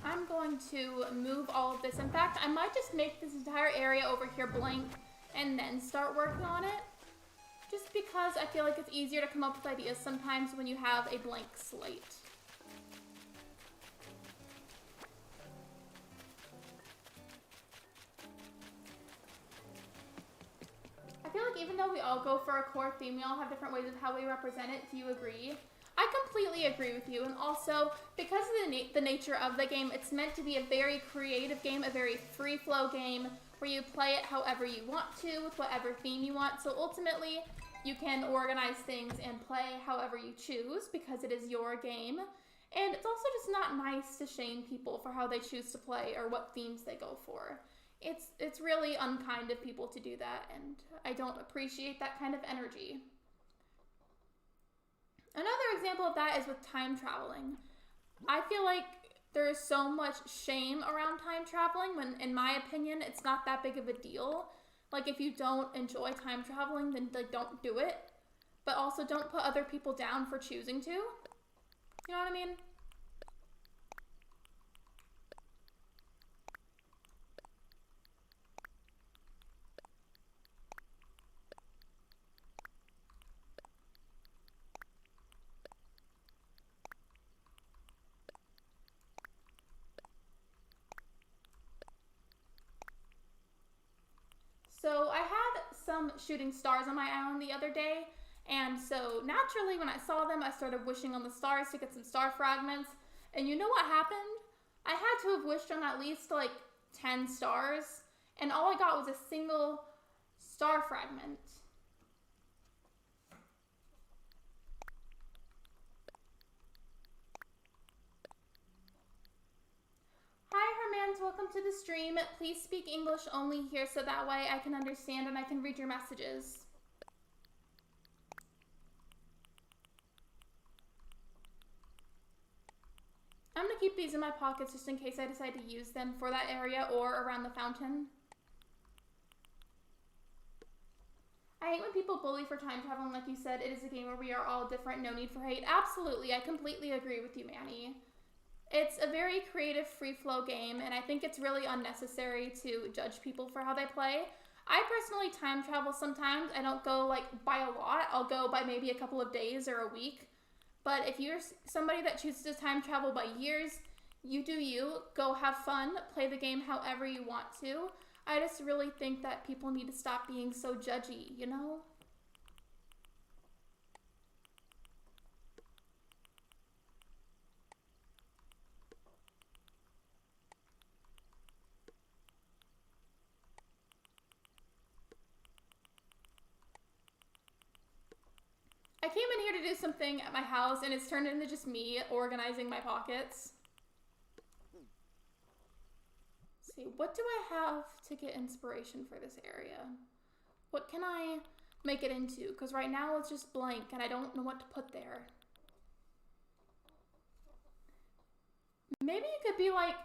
Speaker 1: I'm going to move all of this. In fact, I might just make this entire area over here blank and then start working on it. Just because I feel like it's easier to come up with ideas sometimes when you have a blank slate. I feel like even though we all go for a core theme, we all have different ways of how we represent it. Do you agree? I completely agree with you. And also, because of the nature of the game, it's meant to be a very creative game, a very free-flow game, where you play it however you want to, with whatever theme you want. So ultimately, you can organize things and play however you choose, because it is your game. And it's also just not nice to shame people for how they choose to play or what themes they go for. It's really unkind of people to do that, and I don't appreciate that kind of energy. Another example of that is with time traveling. I feel like there is so much shame around time traveling when, in my opinion, it's not that big of a deal. Like, if you don't enjoy time traveling, then like, don't do it. But also don't put other people down for choosing to. You know what I mean? So I had some shooting stars on my island the other day, and so naturally when I saw them, I started wishing on the stars to get some star fragments, and you know what happened? I had to have wished on at least like 10 stars, and all I got was a single star fragment. Hi Hermans, welcome to the stream. Please speak English only here so that way I can understand and I can read your messages. I'm going to keep these in my pockets just in case I decide to use them for that area or around the fountain. I hate when people bully for time traveling. Like you said, it is a game where we are all different, no need for hate. Absolutely, I completely agree with you, Manny. It's a very creative, free-flow game, and I think it's really unnecessary to judge people for how they play. I personally time travel sometimes. I don't go, like, by a lot. I'll go by maybe a couple of days or a week. But if you're somebody that chooses to time travel by years, you do you. Go have fun. Play the game however you want to. I just really think that people need to stop being so judgy, you know? I came in here to do something at my house, and it's turned into just me organizing my pockets. Let's see, what do I have to get inspiration for this area? What can I make it into? Because right now it's just blank, and I don't know what to put there. Maybe it could be like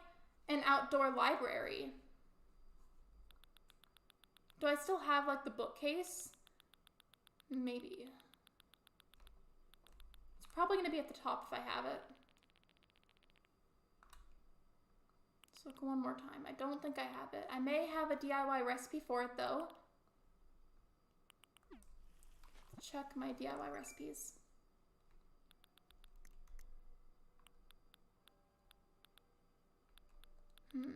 Speaker 1: an outdoor library. Do I still have like the bookcase? Maybe. Probably going to be at the top if I have it. Let's look one more time. I don't think I have it. I may have a DIY recipe for it though. Check my DIY recipes. Ooh.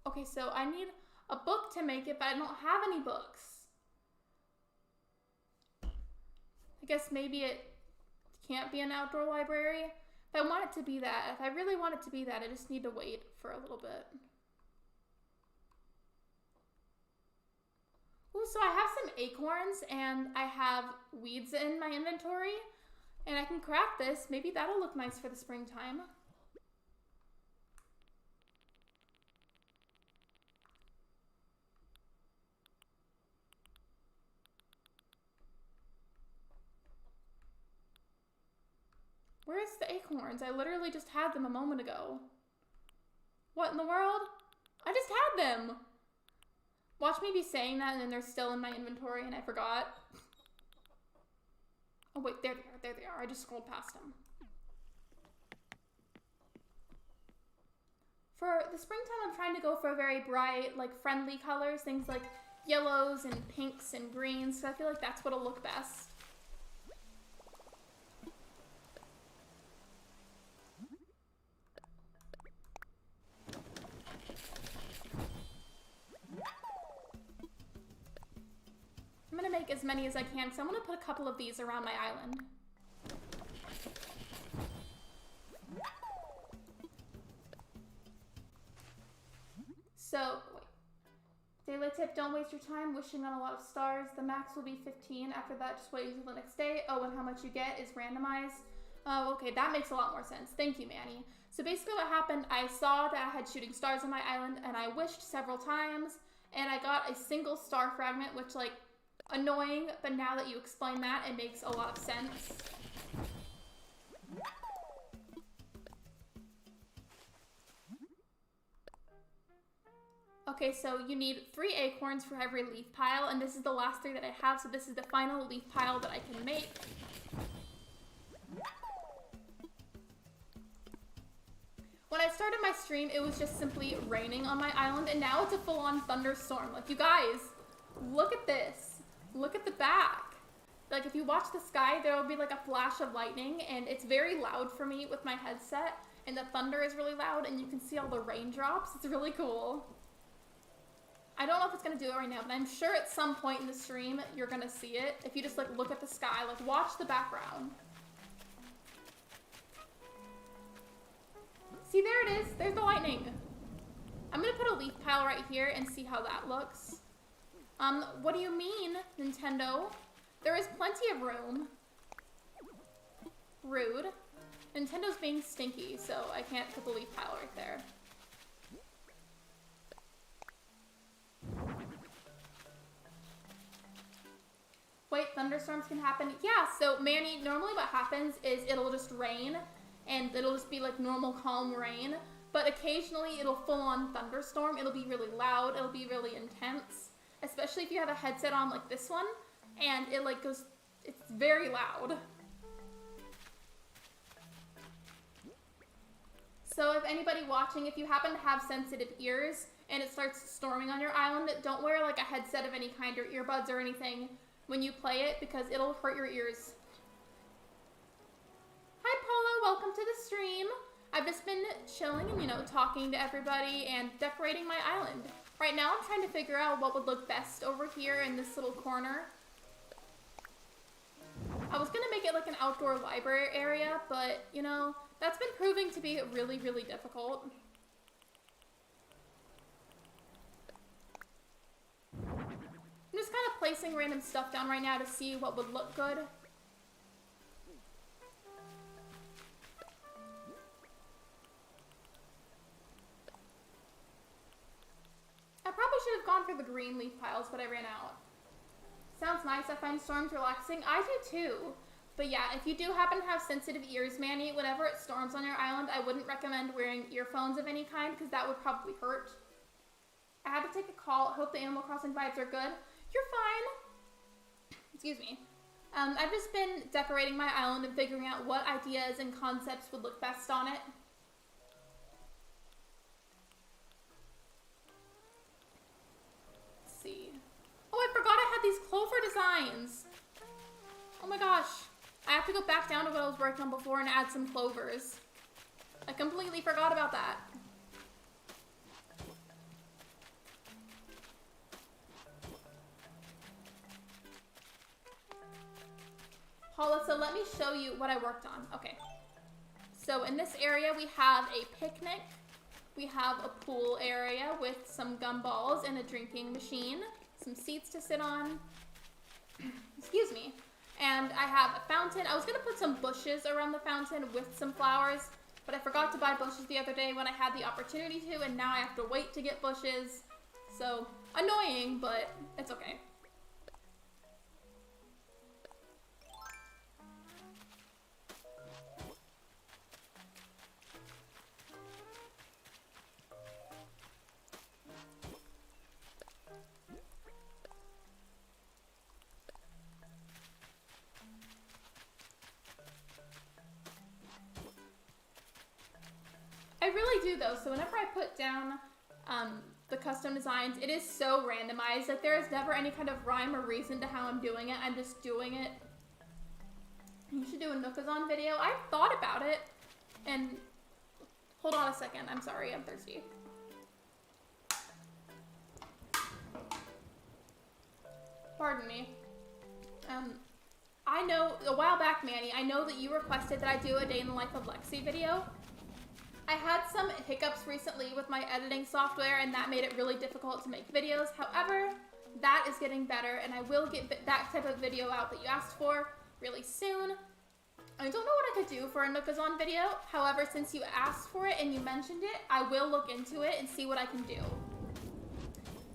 Speaker 1: Okay, so I need a book to make it, but I don't have any books. I guess maybe it can't be an outdoor library. If I want it to be that, if I really want it to be that, I just need to wait for a little bit. Ooh, so I have some acorns and I have weeds in my inventory, and I can craft this. Maybe that'll look nice for the springtime. Where's the acorns? I literally just had them a moment ago. What in the world? I just had them. Watch me be saying that and then they're still in my inventory and I forgot. Oh wait, there they are. I just scrolled past them. For the springtime, I'm trying to go for very bright, like friendly colors, things like yellows and pinks and greens, so I feel like that's what'll look best. I'm gonna make as many as I can, so I'm gonna put a couple of these around my island. So, wait. Daily tip, don't waste your time wishing on a lot of stars. The max will be 15. After that, just wait until the next day. Oh, and how much you get is randomized. Oh, okay, that makes a lot more sense. Thank you, Manny. So basically what happened, I saw that I had shooting stars on my island, and I wished several times, and I got a single star fragment, which, like, annoying, but now that you explain that, it makes a lot of sense. Okay, so you need 3 acorns for every leaf pile, and this is the last 3 that I have, so this is the final leaf pile that I can make. When I started my stream, it was just simply raining on my island, and now it's a full-on thunderstorm. Like, you guys, look at this. Look at the back. Like, if you watch the sky, there will be like a flash of lightning, and it's very loud for me with my headset, and the thunder is really loud, and you can see all the raindrops. It's really cool. I don't know if it's gonna do it right now, but I'm sure at some point in the stream, you're gonna see it. If you just like look at the sky, like watch the background. See, there it is. There's the lightning. I'm gonna put a leaf pile right here and see how that looks. What do you mean, Nintendo? There is plenty of room. Rude. Nintendo's being stinky, so I can't put the leaf pile right there. Wait, thunderstorms can happen? Yeah, so Manny, normally what happens is it'll just rain, and it'll just be like normal calm rain, but occasionally it'll full on thunderstorm. It'll be really loud, it'll be really intense. Especially if you have a headset on like this one, and it like goes, it's very loud. So if anybody watching, if you happen to have sensitive ears and it starts storming on your island, don't wear like a headset of any kind or earbuds or anything when you play it because it'll hurt your ears. Hi Paula, welcome to the stream. I've just been chilling and, you know, talking to everybody and decorating my island. Right now I'm trying to figure out what would look best over here in this little corner. I was gonna make it like an outdoor library area, but, you know, that's been proving to be really, really difficult. I'm just kind of placing random stuff down right now to see what would look good. I probably should have gone for the green leaf piles, but I ran out. Sounds nice. I find storms relaxing. I do too. But yeah, if you do happen to have sensitive ears, Manny, whenever it storms on your island, I wouldn't recommend wearing earphones of any kind because that would probably hurt. I had to take a call. Hope the Animal Crossing vibes are good. You're fine. Excuse me. I've just been decorating my island and figuring out what ideas and concepts would look best on it. Let's see. Oh, I forgot I had these clover designs. Oh my gosh. I have to go back down to what I was working on before and add some clovers. I completely forgot about that. Paula, so let me show you what I worked on. Okay. So in this area, we have a picnic. We have a pool area with some gumballs and a drinking machine, some seats to sit on. Excuse me. And I have a fountain. I was gonna put some bushes around the fountain with some flowers, but I forgot to buy bushes the other day when I had the opportunity to, and now I have to wait to get bushes. So, annoying, but it's okay. I really do though, so whenever I put down the custom designs, it is so randomized. Like there is never any kind of rhyme or reason to how I'm doing it. I'm just doing it. You should do a Nookazon video. I've thought about it, and hold on a second. I'm sorry, I'm thirsty. Pardon me. I know, a while back, Manny, I know that you requested that I do a day in the life of Lexi video. I had some hiccups recently with my editing software, and that made it really difficult to make videos. However, that is getting better, and I will get that type of video out that you asked for really soon. I don't know what I could do for a Nookazon video. However, since you asked for it and you mentioned it, I will look into it and see what I can do.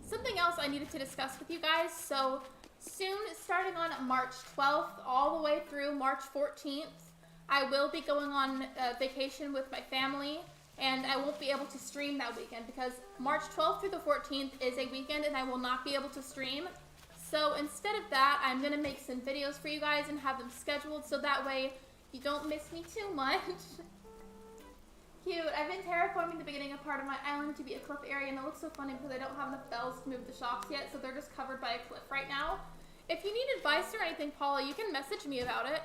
Speaker 1: Something else I needed to discuss with you guys. So soon, starting on March 12th all the way through March 14th, I will be going on vacation with my family, and I won't be able to stream that weekend because March 12th through the 14th is a weekend and I will not be able to stream. So instead of that, I'm going to make some videos for you guys and have them scheduled so that way you don't miss me too much. Cute. I've been terraforming the beginning of part of my island to be a cliff area, and it looks so funny because I don't have enough bells to move the shops yet, so they're just covered by a cliff right now. If you need advice or anything, Paula, you can message me about it.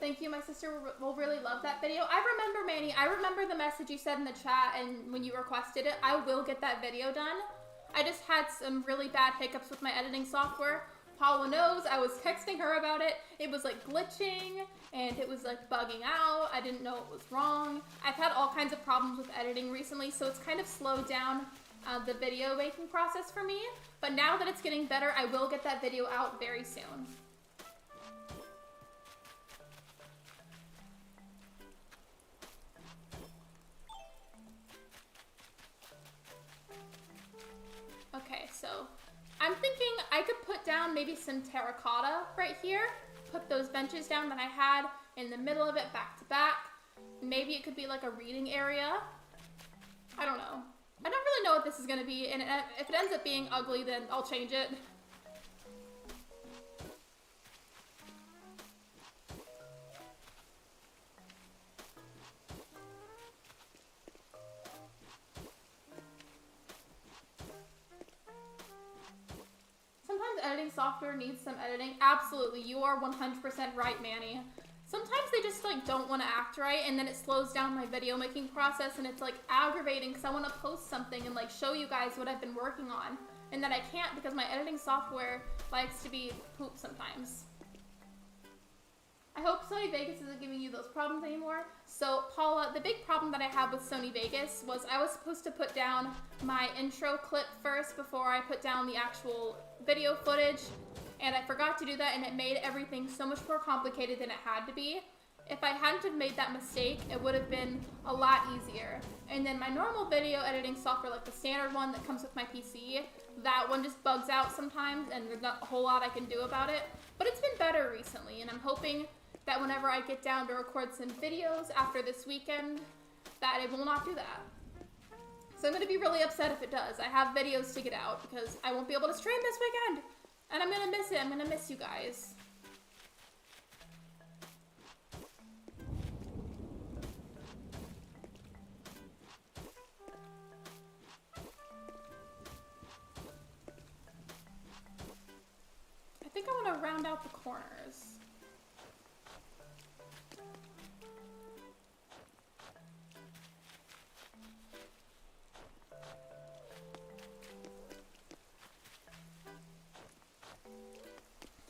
Speaker 1: Thank you, my sister will really love that video. I remember, Manny, I remember the message you said in the chat and when you requested it. I will get that video done. I just had some really bad hiccups with my editing software. Paula knows, I was texting her about it. It was like glitching and it was like bugging out. I didn't know it was wrong. I've had all kinds of problems with editing recently, so it's kind of slowed down the video making process for me. But now that it's getting better, I will get that video out very soon. Okay, so I'm thinking I could put down maybe some terracotta right here. Put those benches down that I had in the middle of it back to back. Maybe it could be like a reading area. I don't know. I don't really know what this is going to be, and if it ends up being ugly, then I'll change it. Sometimes editing software needs some editing. Absolutely, you are 100% right, Manny. Sometimes they just like don't want to act right, and then it slows down my video making process, and it's like aggravating because I want to post something and like show you guys what I've been working on, and that I can't because my editing software likes to be poop sometimes. I hope Sony Vegas isn't giving you those problems anymore. So Paula, the big problem that I had with Sony Vegas was I was supposed to put down my intro clip first before I put down the actual video footage, and I forgot to do that, and it made everything so much more complicated than it had to be. If I hadn't have made that mistake, it would have been a lot easier. And then my normal video editing software, like the standard one that comes with my PC, that one just bugs out sometimes, and there's not a whole lot I can do about it. But it's been better recently, and I'm hoping that whenever I get down to record some videos after this weekend, that it will not do that. So I'm going to be really upset if it does. I have videos to get out because I won't be able to stream this weekend. And I'm going to miss it. I'm going to miss you guys. I think I out the corners.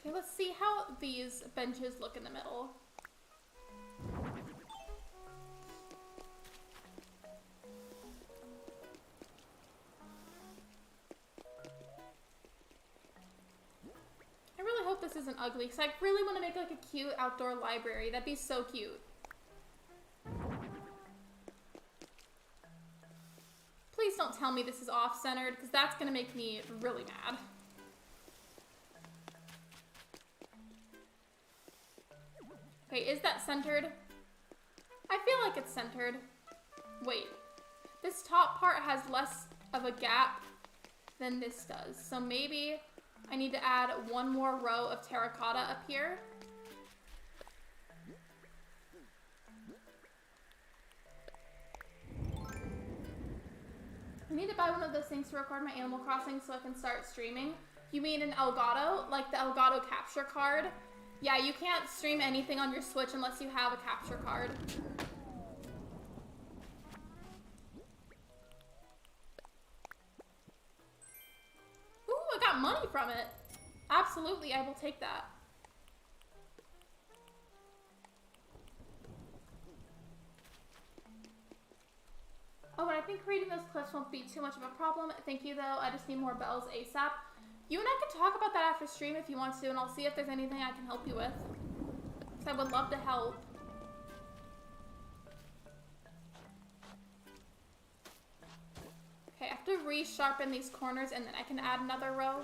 Speaker 1: Okay, let's see how these benches look in the middle. I really hope this isn't ugly, because I really want to make like a cute outdoor library. That'd be so cute. Please don't tell me this is off-centered, because that's going to make me really mad. Okay, is that centered? I feel like it's centered. Wait, this top part has less of a gap than this does. So maybe I need to add one more row of terracotta up here. I need to buy one of those things to record my Animal Crossing so I can start streaming. You mean an Elgato? Like the Elgato capture card? Yeah, you can't stream anything on your Switch unless you have a capture card. Ooh, I got money from it. Absolutely, I will take that. Oh, and I think creating those cliffs won't be too much of a problem. Thank you, though. I just need more bells ASAP. You and I can talk about that after stream if you want to, and I'll see if there's anything I can help you with. Because I would love to help. Okay, I have to resharpen these corners, and then I can add another row.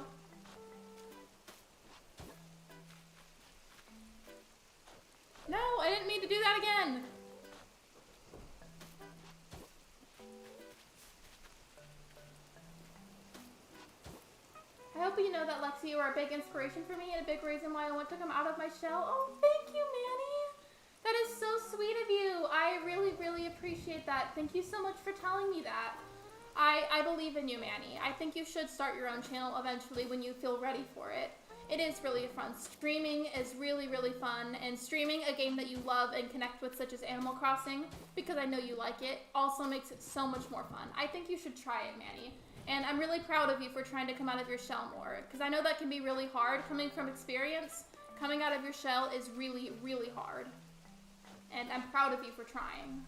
Speaker 1: No, I didn't mean to do that again. I hope you know that, Lexi, you are a big inspiration for me and a big reason why I want to come out of my shell. Oh, thank you, Manny. That is so sweet of you. I really, really appreciate that. Thank you so much for telling me that. I believe in you, Manny. I think you should start your own channel eventually when you feel ready for it. It is really fun. Streaming is really, really fun. And streaming a game that you love and connect with, such as Animal Crossing, because I know you like it, also makes it so much more fun. I think you should try it, Manny. And I'm really proud of you for trying to come out of your shell more, because I know that can be really hard. Coming from experience, coming out of your shell is really, really hard. And I'm proud of you for trying.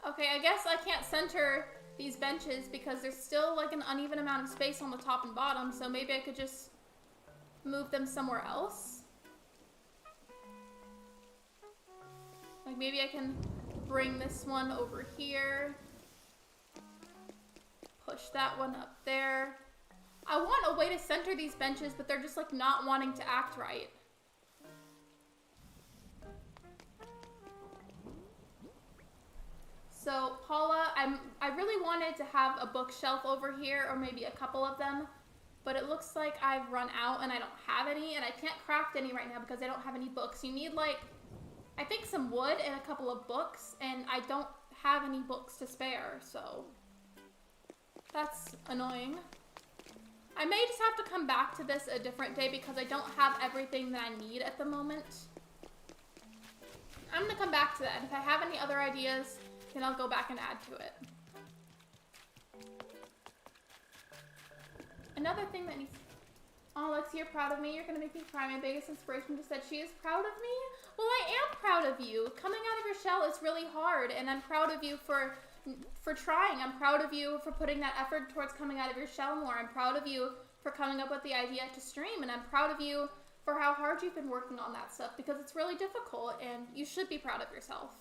Speaker 1: Okay, I guess I can't center these benches because there's still like an uneven amount of space on the top and bottom, so maybe I could just move them somewhere else. Like maybe I can bring this one over here. Push that one up there. I want a way to center these benches, but they're just like not wanting to act right. So Paula, I really wanted to have a bookshelf over here, or maybe a couple of them, but it looks like I've run out and I don't have any, and I can't craft any right now because I don't have any books. You need like, I think some wood and a couple of books, and I don't have any books to spare, so that's annoying. I may just have to come back to this a different day because I don't have everything that I need at the moment. I'm gonna come back to that. If I have any other ideas, then I'll go back and add to it. Another thing that needs... Oh, Lexi, you're proud of me. You're gonna make me cry. My biggest inspiration just said she is proud of me. Well, I am proud of you. Coming out of your shell is really hard, and I'm proud of you for trying. I'm proud of you for putting that effort towards coming out of your shell more. I'm proud of you for coming up with the idea to stream, and I'm proud of you for how hard you've been working on that stuff, because it's really difficult, and you should be proud of yourself.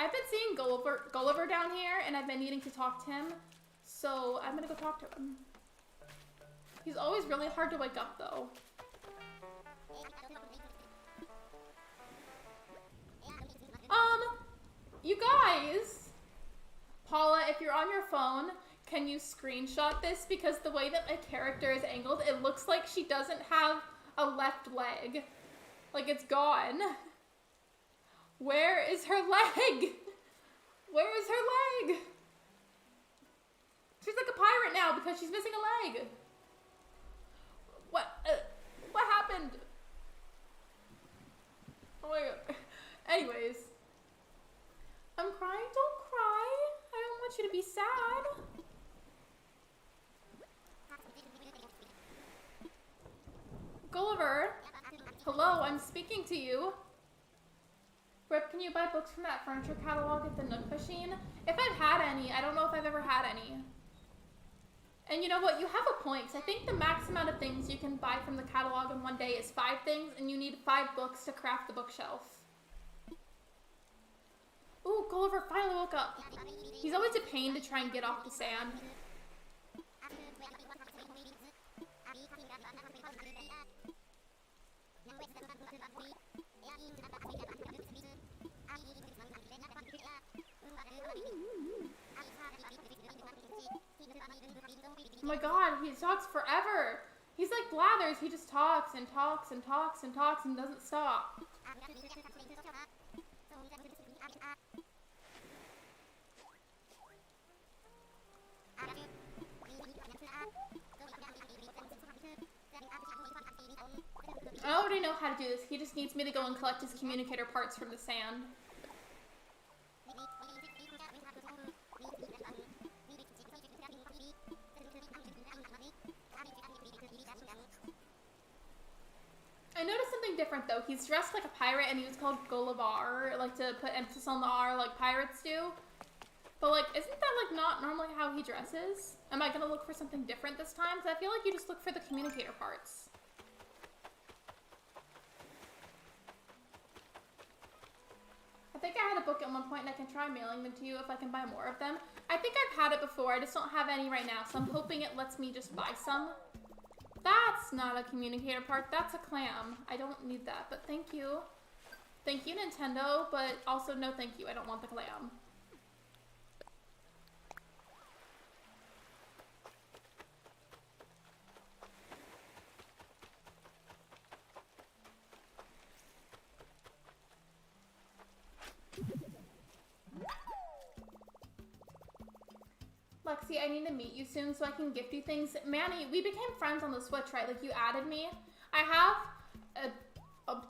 Speaker 1: I've been seeing Gulliver down here, and I've been needing to talk to him, so I'm gonna go talk to him. He's always really hard to wake up, though. You guys! Paula, if you're on your phone, can you screenshot this? Because the way that my character is angled, it looks like she doesn't have a left leg. Like, it's gone. Where is her leg? Where is her leg? She's like a pirate now because she's missing a leg. What happened? Oh my god. Anyways. I'm crying. Don't cry. I don't want you to be sad. Gulliver. Hello, I'm speaking to you. Rip, can you buy books from that furniture catalog at the Nook machine? If I've had any, I don't know if I've ever had any. And you know what? You have a point. I think the max amount of things you can buy from the catalog in one day is 5 things, and you need 5 books to craft the bookshelf. Ooh, Gulliver finally woke up. He's always a pain to try and get off the sand. Oh my god, he talks forever. He's like Blathers. He just talks and talks and talks and talks and doesn't stop. I already know how to do this. He just needs me to go and collect his communicator parts from the sand. I noticed something different though. He's dressed like a pirate and he was called Gulliver, like to put emphasis on the R like pirates do. But like, isn't that like not normally how he dresses? Am I gonna look for something different this time? Because I feel like you just look for the communicator parts. I think I had a book at one point and I can try mailing them to you if I can buy more of them. I think I've had it before, I just don't have any right now, so I'm hoping it lets me just buy some. That's not a communicator part, that's a clam. I don't need that, but thank you. Thank you, Nintendo, but also no thank you, I don't want the clam. Lexi, I need to meet you soon so I can gift you things. Manny, we became friends on the Switch, right? Like, you added me. I have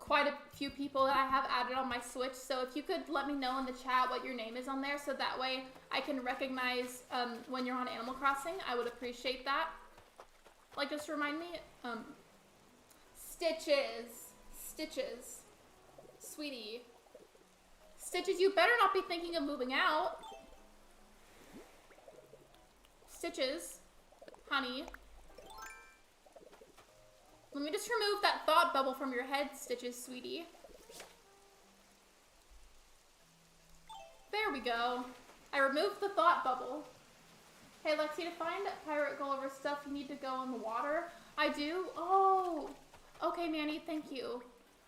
Speaker 1: quite a few people that I have added on my Switch, so if you could let me know in the chat what your name is on there so that way I can recognize when you're on Animal Crossing, I would appreciate that. Like, just remind me. Stitches. Stitches. Sweetie. Stitches, you better not be thinking of moving out. Stitches, honey. Let me just remove that thought bubble from your head, Stitches, sweetie. There we go. I removed the thought bubble. Hey, Lexi, to find Pirate Gulliver stuff, you need to go in the water. I do? Oh. Okay, Manny, thank you.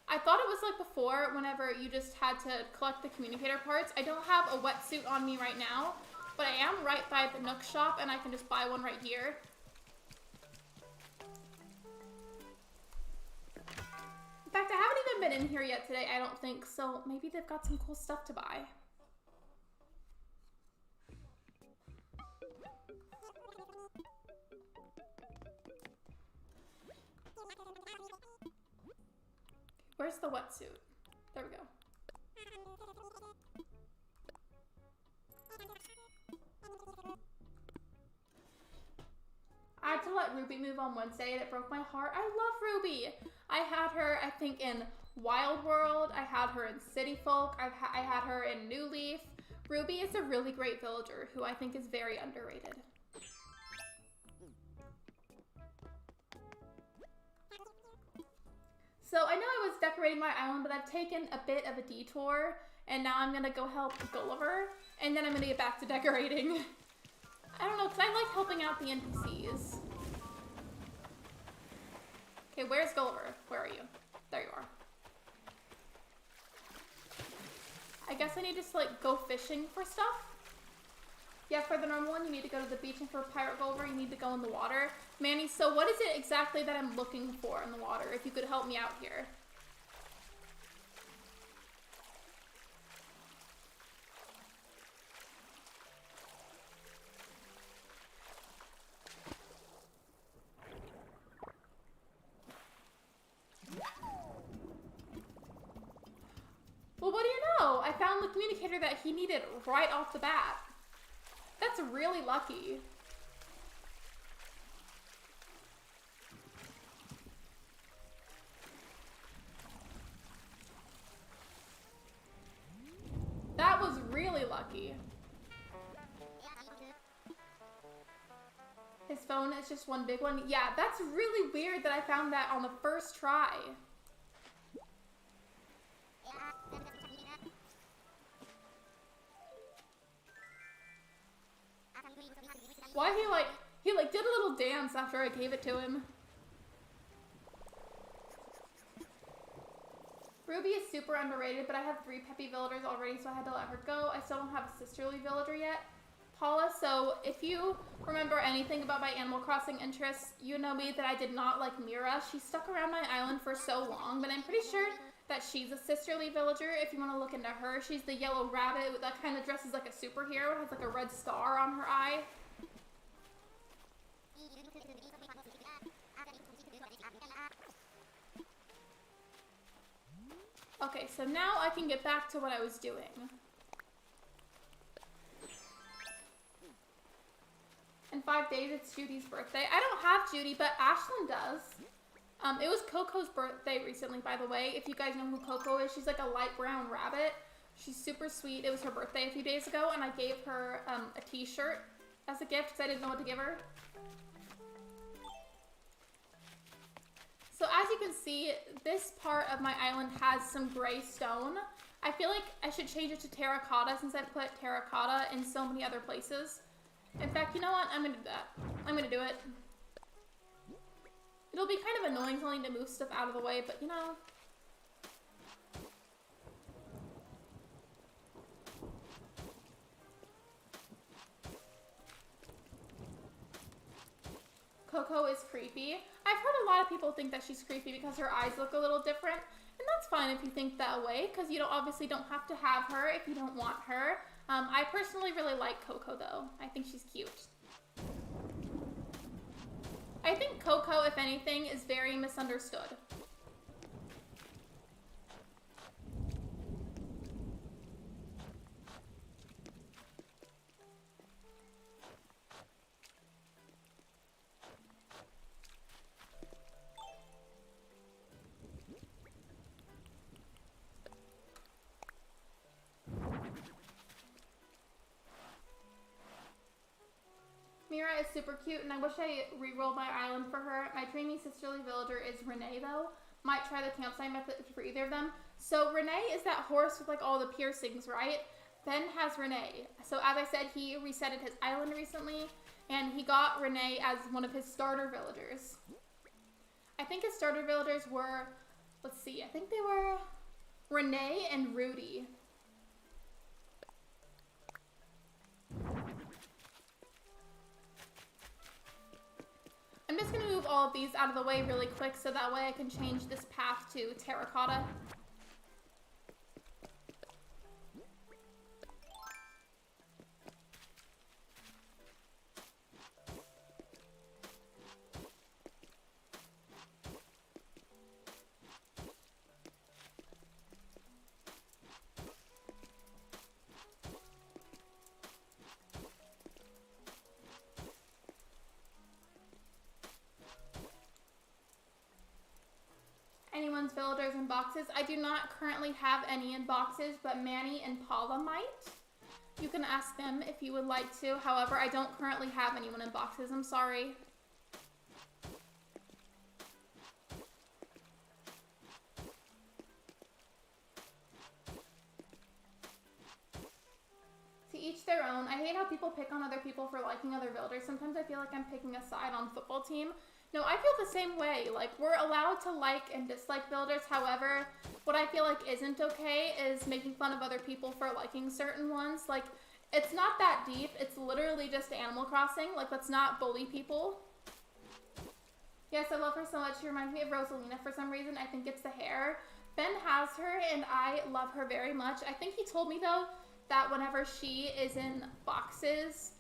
Speaker 1: I thought it was like before, whenever you just had to collect the communicator parts. I don't have a wetsuit on me right now. But I am right by the Nook shop, and I can just buy one right here. In fact, I haven't even been in here yet today, I don't think, so maybe they've got some cool stuff to buy. Where's the wetsuit? There we go. I had to let Ruby move on Wednesday and it broke my heart. I love Ruby. I had her, I think, in Wild World. I had her in City Folk. I had her in New Leaf. Ruby is a really great villager who I think is very underrated. So I know I was decorating my island, but I've taken a bit of a detour and now I'm gonna go help Gulliver and then I'm gonna get back to decorating. I don't know, because I like helping out the NPCs. Okay, where's Gulliver? Where are you? There you are. I guess I need to, like, go fishing for stuff. Yeah, for the normal one, you need to go to the beach, and for Pirate Gulliver, you need to go in the water. Manny, so what is it exactly that I'm looking for in the water, if you could help me out here? communicator that he needed right off the bat. That's really lucky. That was really lucky. His phone is just one big one. Yeah, that's really weird that I found that on the first try. Why he did a little dance after I gave it to him. Ruby is super underrated, but I have 3 peppy villagers already, so I had to let her go. I still don't have a sisterly villager yet. Paula, so if you remember anything about my Animal Crossing interests, you know me that I did not like Mira. She stuck around my island for so long, but I'm pretty sure that she's a sisterly villager. If you want to look into her, she's the yellow rabbit that kind of dresses like a superhero. It has like a red star on her eye. Okay, so now I can get back to what I was doing. In 5 days, it's Judy's birthday. I don't have Judy, but Ashlyn does. It was Coco's birthday recently, by the way. If you guys know who Coco is, she's like a light brown rabbit. She's super sweet. It was her birthday a few days ago, and I gave her a t-shirt as a gift because I didn't know what to give her. So as you can see, this part of my island has some gray stone. I feel like I should change it to terracotta since I put terracotta in so many other places. In fact, you know what? I'm gonna do that. I'm gonna do it. It'll be kind of annoying telling to move stuff out of the way, but you know. Coco is creepy. I've heard a lot of people think that she's creepy because her eyes look a little different, and that's fine if you think that way, because you obviously don't have to have her if you don't want her. I personally really like Coco, though. I think she's cute. I think Coco, if anything, is very misunderstood. Mira is super cute, and I wish I re-rolled my island for her. My dreamy sisterly villager is Renee, though. Might try the campsite method for either of them. So Renee is that horse with like all the piercings, right? Ben has Renee. So as I said, he resetted his island recently, and he got Renee as one of his starter villagers. I think his starter villagers were, let's see, I think they were Renee and Rudy. I'm just going to move all of these out of the way really quick so that way I can change this path to terracotta. Anyone's villagers in boxes. I do not currently have any in boxes, but Manny and Paula might. You can ask them if you would like to. However, I don't currently have anyone in boxes. I'm sorry. To each their own. I hate how people pick on other people for liking other villagers. Sometimes I feel like I'm picking a side on football team. No, I feel the same way. Like, we're allowed to like and dislike builders. However, what I feel like isn't okay is making fun of other people for liking certain ones. Like, it's not that deep. It's literally just Animal Crossing. Like, let's not bully people. Yes, I love her so much. She reminds me of Rosalina for some reason. I think it's the hair. Ben has her, and I love her very much. I think he told me, though, that whenever she is in boxes,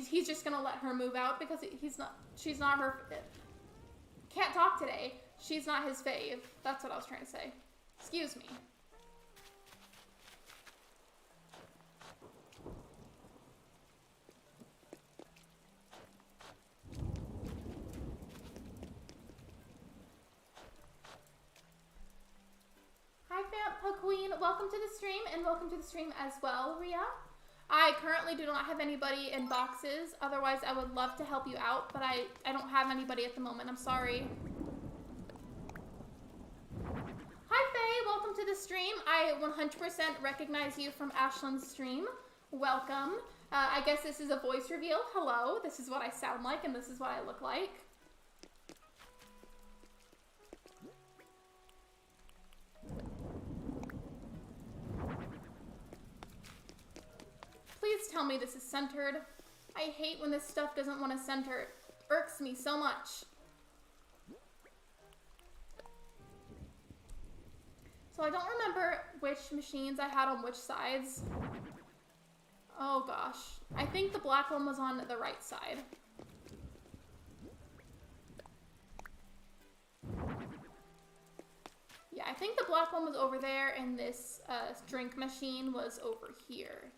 Speaker 1: he's just gonna let her move out because she's not her. Can't talk today. She's not his fave. That's what I was trying to say. Excuse me. up, Pug Queen? Welcome to the stream, and welcome to the stream as well, Ria. I currently do not have anybody in boxes. Otherwise, I would love to help you out, but I don't have anybody at the moment. I'm sorry. Hi, Faye. Welcome to the stream. I 100% recognize you from Ashland's stream. Welcome. I guess this is a voice reveal. Hello. This is what I sound like, and this is what I look like. Please tell me this is centered. I hate when this stuff doesn't want to center. It irks me so much. So I don't remember which machines I had on which sides. Oh gosh. I think the black one was on the right side. Yeah, I think the black one was over there and this drink machine was over here.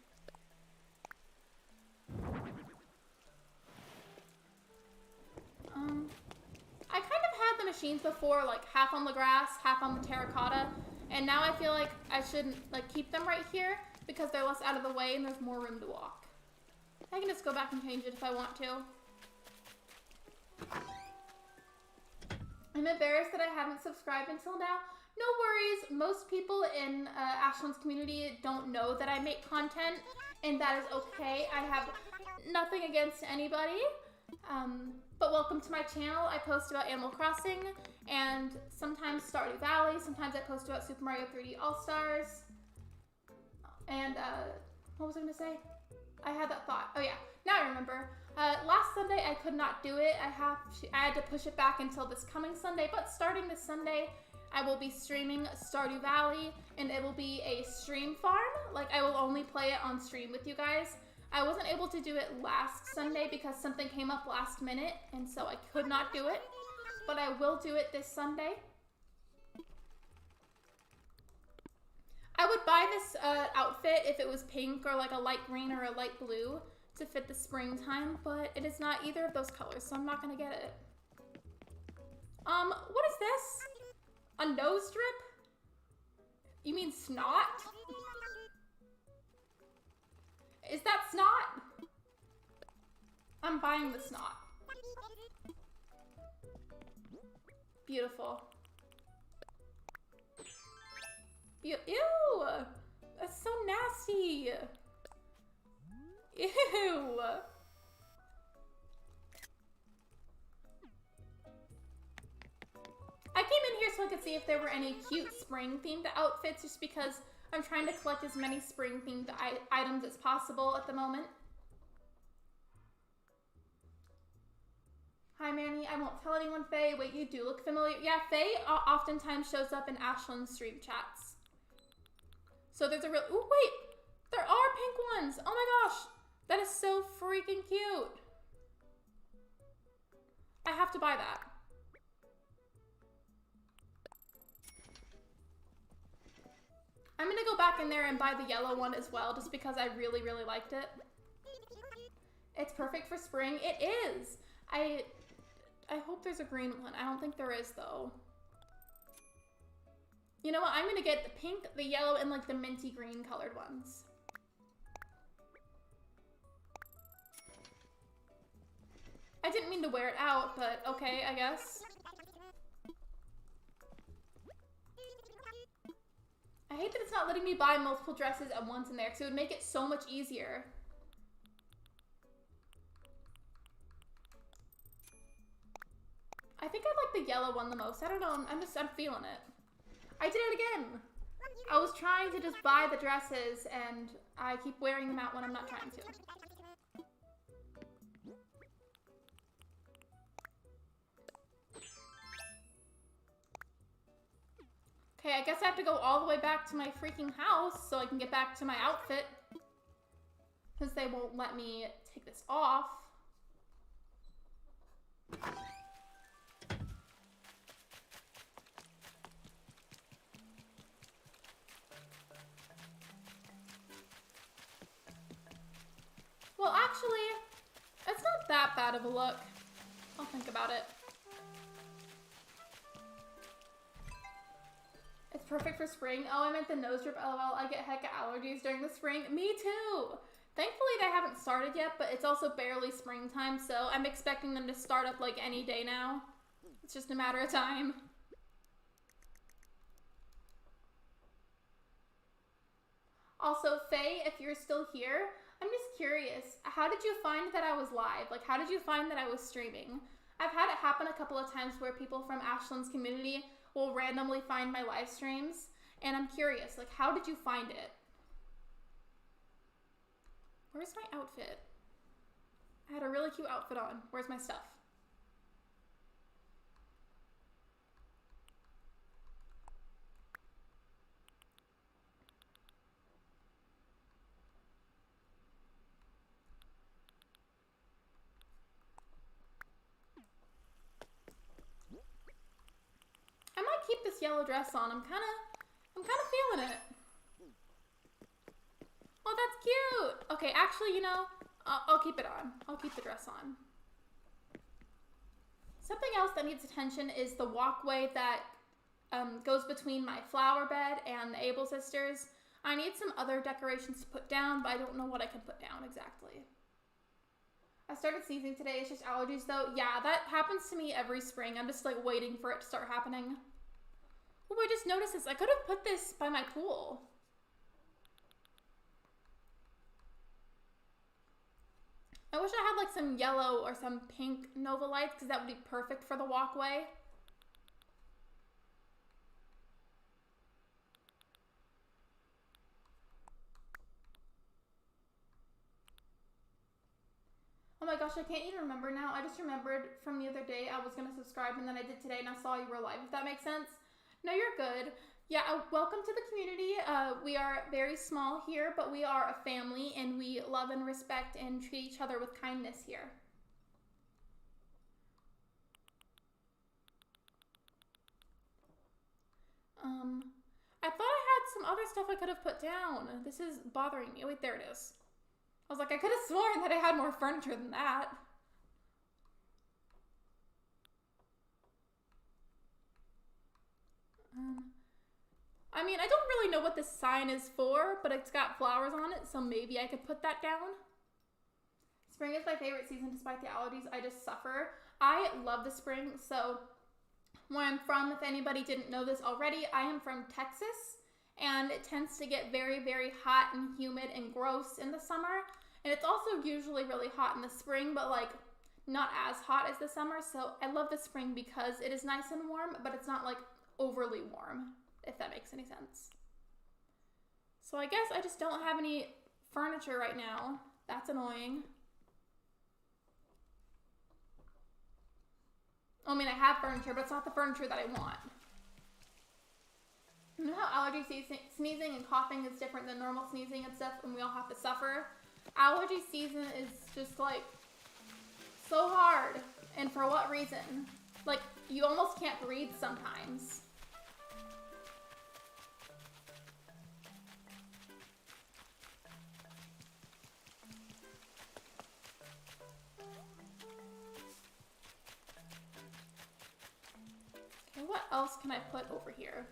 Speaker 1: I kind of had the machines before, like half on the grass, half on the terracotta, and now I feel like I shouldn't keep them right here because they're less out of the way and there's more room to walk. I can just go back and change it if I want to. I'm embarrassed that I haven't subscribed until now. No worries, most people in Ashland's community don't know that I make content, and that is okay. I have nothing against anybody. But welcome to my channel. I post about Animal Crossing and sometimes Stardew Valley. Sometimes I post about Super Mario 3D All-Stars. And, what was I gonna say? I had that thought. Oh yeah, now I remember. Last Sunday I could not do it. I had to push it back until this coming Sunday, but starting this Sunday, I will be streaming Stardew Valley, and it will be a stream farm. Like, I will only play it on stream with you guys. I wasn't able to do it last Sunday because something came up last minute, and so I could not do it. But I will do it this Sunday. I would buy this outfit if it was pink or like a light green or a light blue to fit the springtime, but it is not either of those colors, so I'm not gonna get it. What is this? A nose drip? You mean snot? Is that snot? I'm buying the snot. Beautiful. Ew! That's so nasty! Ew! I came in here so I could see if there were any cute spring-themed outfits, just because I'm trying to collect as many spring-themed items as possible at the moment. Hi, Manny. I won't tell anyone, Faye. Wait, you do look familiar. Yeah, Faye oftentimes shows up in Ashland's stream chats. So there's a real... Ooh, wait! There are pink ones! Oh my gosh! That is so freaking cute! I have to buy that. I'm gonna go back in there and buy the yellow one as well, just because I really, really liked it. It's perfect for spring. It is! I hope there's a green one. I don't think there is, though. You know what? I'm gonna get the pink, the yellow, and like the minty green colored ones. I didn't mean to wear it out, but okay, I guess. I hate that it's not letting me buy multiple dresses at once in there, because it would make it so much easier. I think I like the yellow one the most. I don't know, I'm feeling it. I did it again! I was trying to just buy the dresses, and I keep wearing them out when I'm not trying to. Okay, I guess I have to go all the way back to my freaking house so I can get back to my outfit. Because they won't let me take this off. Well, actually, it's not that bad of a look. I'll think about it. It's perfect for spring. Oh, I meant the nose drip, lol. I get hecka allergies during the spring. Me too. Thankfully, they haven't started yet, but it's also barely springtime, so I'm expecting them to start up like any day now. It's just a matter of time. Also, Faye, if you're still here, I'm just curious. How did you find that I was live? Like, how did you find that I was streaming? I've had it happen a couple of times where people from Ashland's community will randomly find my live streams, and I'm curious, like, how did you find it? Where's my outfit? I had a really cute outfit on. Where's my stuff? I might keep this yellow dress on. I'm kind of feeling it. Oh, that's cute. Okay, actually, you know, I'll keep it on. I'll keep the dress on. Something else that needs attention is the walkway that goes between my flower bed and the Able Sisters. I need some other decorations to put down, but I don't know what I can put down exactly. I started sneezing today. It's just allergies, though. Yeah, that happens to me every spring. I'm just, like, waiting for it to start happening. Oh, I just noticed this. I could have put this by my pool. I wish I had, like, some yellow or some pink Nova lights, because that would be perfect for the walkway. Oh my gosh, I can't even remember now. I just remembered from the other day I was going to subscribe, and then I did today, and I saw you were live, if that makes sense. No, you're good. Yeah, welcome to the community. We are very small here, but we are a family, and we love and respect and treat each other with kindness here. I thought I had some other stuff I could have put down. This is bothering me. Wait, there it is. I was like, I could have sworn that I had more furniture than that. I mean, I don't really know what this sign is for, but it's got flowers on it, so maybe I could put that down. Spring is my favorite season despite the allergies I just suffer. I love the spring, so where I'm from, if anybody didn't know this already, I am from Texas, and it tends to get very, very hot and humid and gross in the summer, and it's also usually really hot in the spring, but like not as hot as the summer, so I love the spring because it is nice and warm, but it's not like overly warm, if that makes any sense. So I guess I just don't have any furniture right now. That's annoying. I mean, I have furniture, but it's not the furniture that I want. You know how allergy sneezing and coughing is different than normal sneezing and stuff, and we all have to suffer? Allergy season is just, like, so hard. And for what reason? Like, you almost can't breathe sometimes. Okay, what else can I put over here?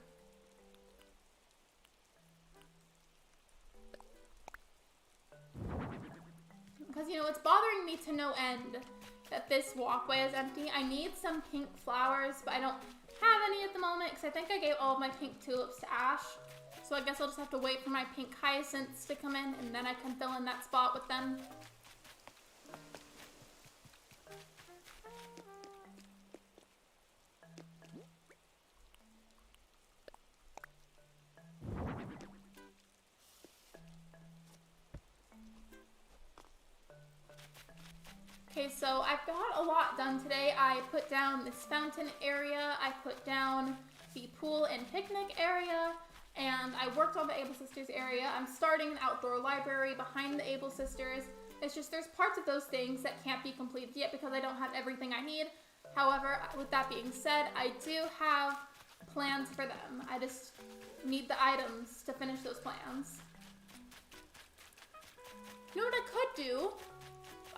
Speaker 1: Because, you know, it's bothering me to no end that this walkway is empty. I need some pink flowers, but I don't have any at the moment because I think I gave all of my pink tulips to Ash. So I guess I'll just have to wait for my pink hyacinths to come in, and then I can fill in that spot with them. Okay, so I've got a lot done today. I put down this fountain area, I put down the pool and picnic area, and I worked on the Able Sisters area. I'm starting an outdoor library behind the Able Sisters. It's just there's parts of those things that can't be completed yet because I don't have everything I need. However, with that being said, I do have plans for them. I just need the items to finish those plans. You know what I could do?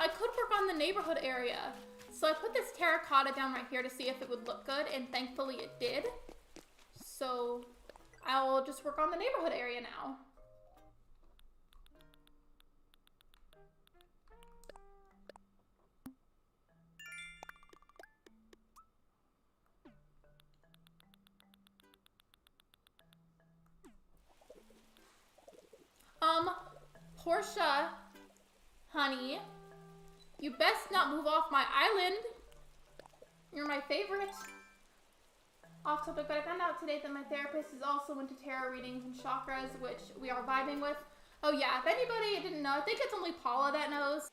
Speaker 1: I could work on the neighborhood area. So I put this terracotta down right here to see if it would look good, and thankfully it did. So I'll just work on the neighborhood area now. Portia, honey, you best not move off my island. You're my favorite. Off topic, but I found out today that my therapist is also into tarot readings and chakras, which we are vibing with. Oh yeah, if anybody didn't know, I think it's only Paula that knows.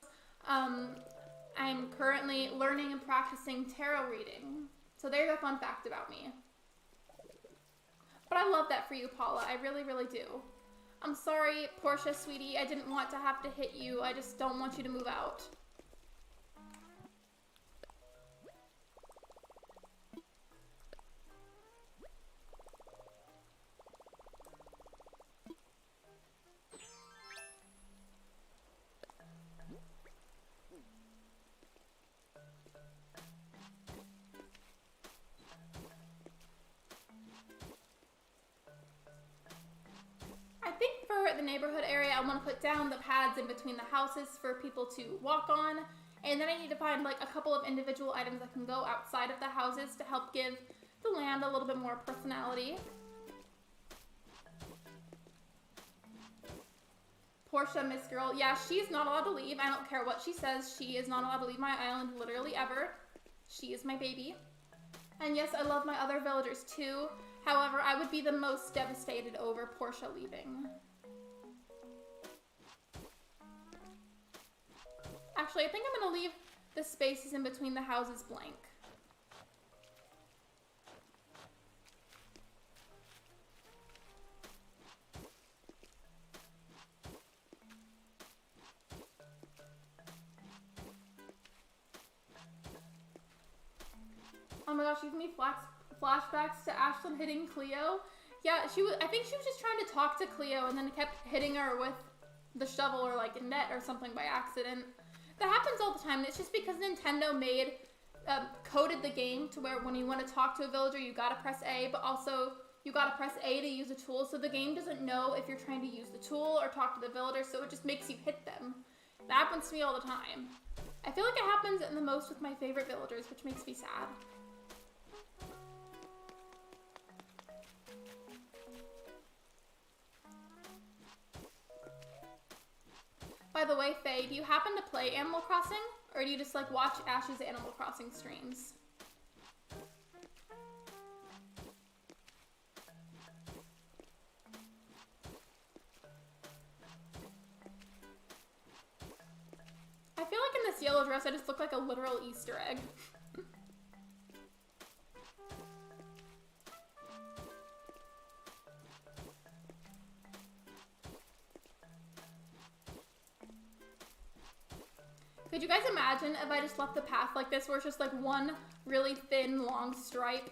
Speaker 1: I'm currently learning and practicing tarot reading. So there's a fun fact about me. But I love that for you, Paula. I really, really do. I'm sorry, Portia, sweetie. I didn't want to have to hit you. I just don't want you to move out. The neighborhood area, I want to put down the paths in between the houses for people to walk on, and then I need to find like a couple of individual items that can go outside of the houses to help give the land a little bit more personality. Portia, Miss Girl, yeah, she's not allowed to leave. I don't care what she says. She is not allowed to leave my island literally ever. She is my baby. And yes, I love my other villagers too. However, I would be the most devastated over Portia leaving. Actually, I think I'm going to leave the spaces in between the houses blank. Oh my gosh, giving me flashbacks to Ashlyn hitting Cleo. Yeah, I think she was just trying to talk to Cleo and then kept hitting her with the shovel or like a net or something by accident. That happens all the time. It's just because Nintendo coded the game to where when you want to talk to a villager, you gotta press A, but also you gotta press A to use a tool, so the game doesn't know if you're trying to use the tool or talk to the villager, so it just makes you hit them. That happens to me all the time. I feel like it happens the most with my favorite villagers, which makes me sad. By the way, Faye, do you happen to play Animal Crossing? Or do you just like watch Ash's Animal Crossing streams? I feel like in this yellow dress I just look like a literal Easter egg. Could you guys imagine if I just left the path like this where it's just like one really thin, long stripe?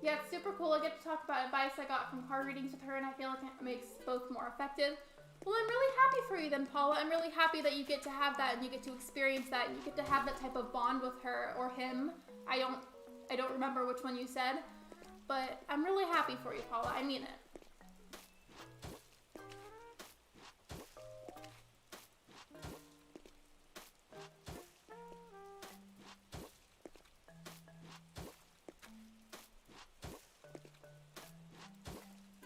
Speaker 1: Yeah, it's super cool. I get to talk about advice I got from card readings with her, and I feel like it makes both more effective. Well, I'm really happy for you then, Paula. I'm really happy that you get to have that and you get to experience that and you get to have that type of bond with her or him. I don't remember which one you said, but I'm really happy for you, Paula. I mean it.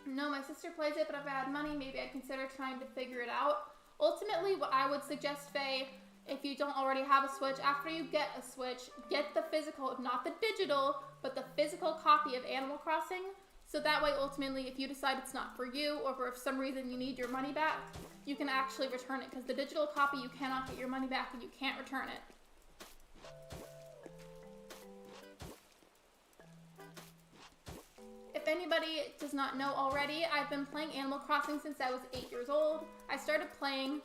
Speaker 1: No, my sister plays it, but if I had money, maybe I'd consider trying to figure it out. Ultimately, what I would suggest, Faye, if you don't already have a Switch, after you get a Switch, get the physical, not the digital, but the physical copy of Animal Crossing. So that way, ultimately, if you decide it's not for you, or for some reason you need your money back, you can actually return it. Because the digital copy, you cannot get your money back and you can't return it. If anybody does not know already, I've been playing Animal Crossing since I was 8 years old. I started playing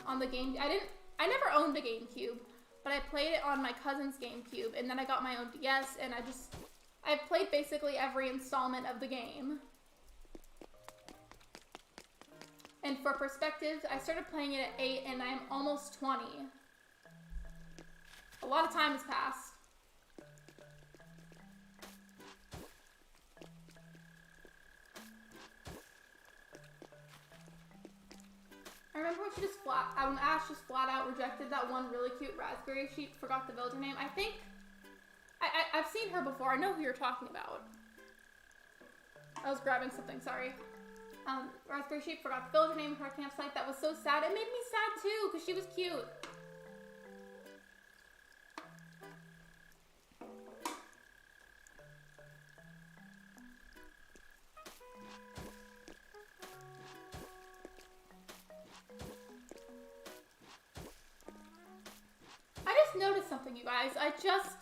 Speaker 1: on the game. I never owned a GameCube, but I played it on my cousin's GameCube, and then I got my own DS, and I've played basically every installment of the game. And for perspective, I started playing it at 8, and I'm almost 20. A lot of time has passed. I remember when Ash just flat out rejected that one really cute raspberry sheep, forgot the villager name. I think, I've seen her before. I know who you're talking about. I was grabbing something, sorry. Raspberry sheep, forgot the villager name of her campsite. That was so sad. It made me sad too, because she was cute. Noticed something, you guys. I just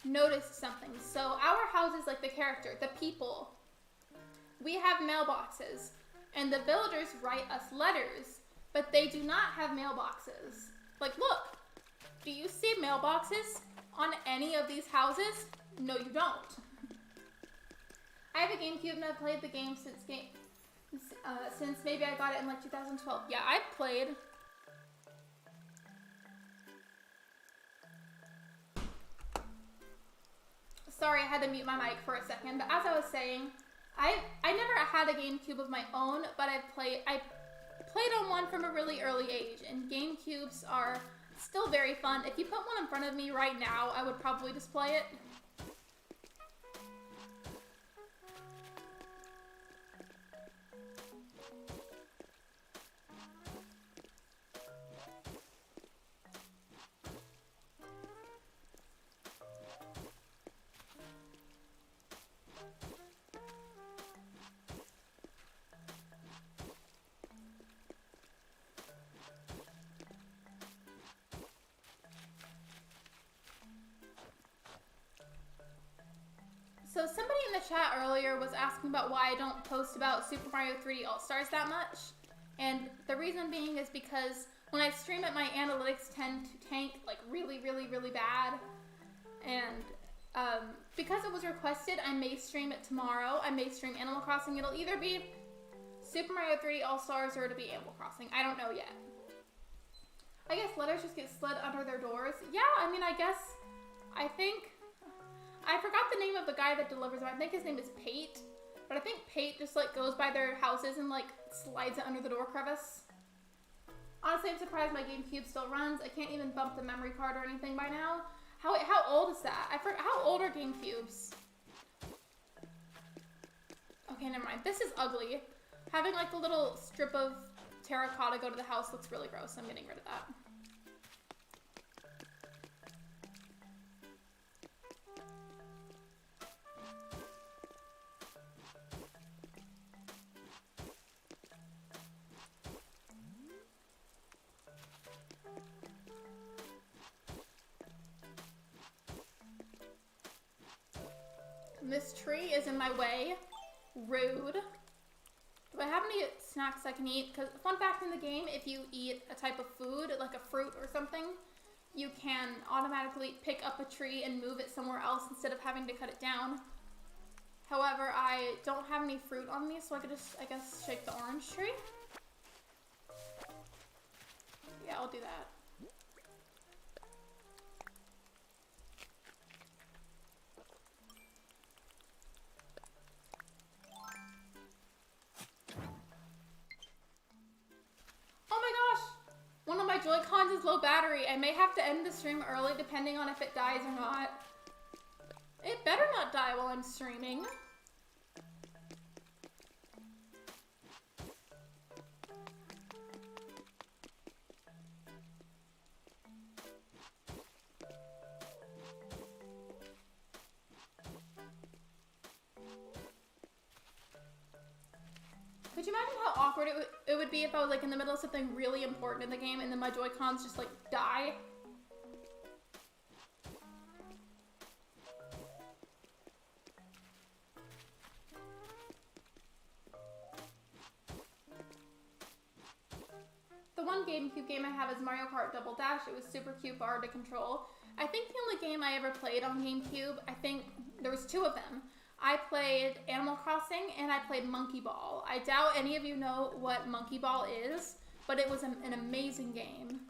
Speaker 1: noticed something. So our houses, like the character, the people, we have mailboxes, and the villagers write us letters, but they do not have mailboxes. Like, look, do you see mailboxes on any of these houses? No, you don't. I have a GameCube and I've played the game since maybe I got it in like 2012. Yeah, I've played. Sorry, I had to mute my mic for a second. But as I was saying, I never had a GameCube of my own, but I played on one from a really early age, and GameCubes are still very fun. If you put one in front of me right now, I would probably display it. So somebody in the chat earlier was asking about why I don't post about Super Mario 3D All-Stars that much. And the reason being is because when I stream it, my analytics tend to tank like really, really, really bad. And because it was requested, I may stream it tomorrow. I may stream Animal Crossing. It'll either be Super Mario 3D All-Stars or it'll be Animal Crossing. I don't know yet. I guess letters just get slid under their doors. Yeah, I mean, I think... I forgot the name of the guy that delivers them. I think his name is Pate. But I think Pate just like goes by their houses and like slides it under the door crevice. Honestly, I'm surprised my GameCube still runs. I can't even bump the memory card or anything by now. How old is that? I forgot. How old are GameCubes? Okay, never mind. This is ugly. Having like the little strip of terracotta go to the house looks really gross. I'm getting rid of that. This tree is in my way. Rude. Do I have any snacks I can eat? Because fun fact in the game, if you eat a type of food, like a fruit or something, you can automatically pick up a tree and move it somewhere else instead of having to cut it down. However, I don't have any fruit on me, so I could just, I guess, shake the orange tree. Yeah, I'll do that. One of my Joy-Cons is low battery. I may have to end the stream early depending on if it dies or not. It better not die while I'm streaming. Could you imagine how awkward it would be if I was like in the middle of something really important in the game and then my Joy-Cons just like die? The one GameCube game I have is Mario Kart Double Dash. It was super cute, but hard to control. I think the only game I ever played on GameCube, I think there was two of them. I played Animal Crossing and I played Monkey Ball. I doubt any of you know what Monkey Ball is, but it was an amazing game.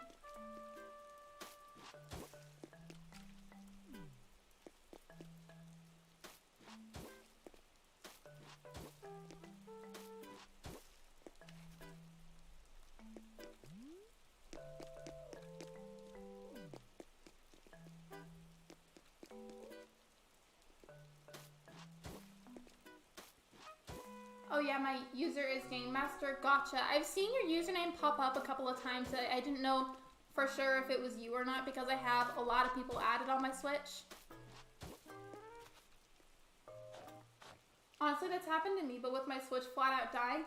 Speaker 1: yeah, my user is Game Master. Gotcha. I've seen your username pop up a couple of times. I didn't know for sure if it was you or not because I have a lot of people added on my Switch. Honestly, that's happened to me, but with my Switch flat out dying.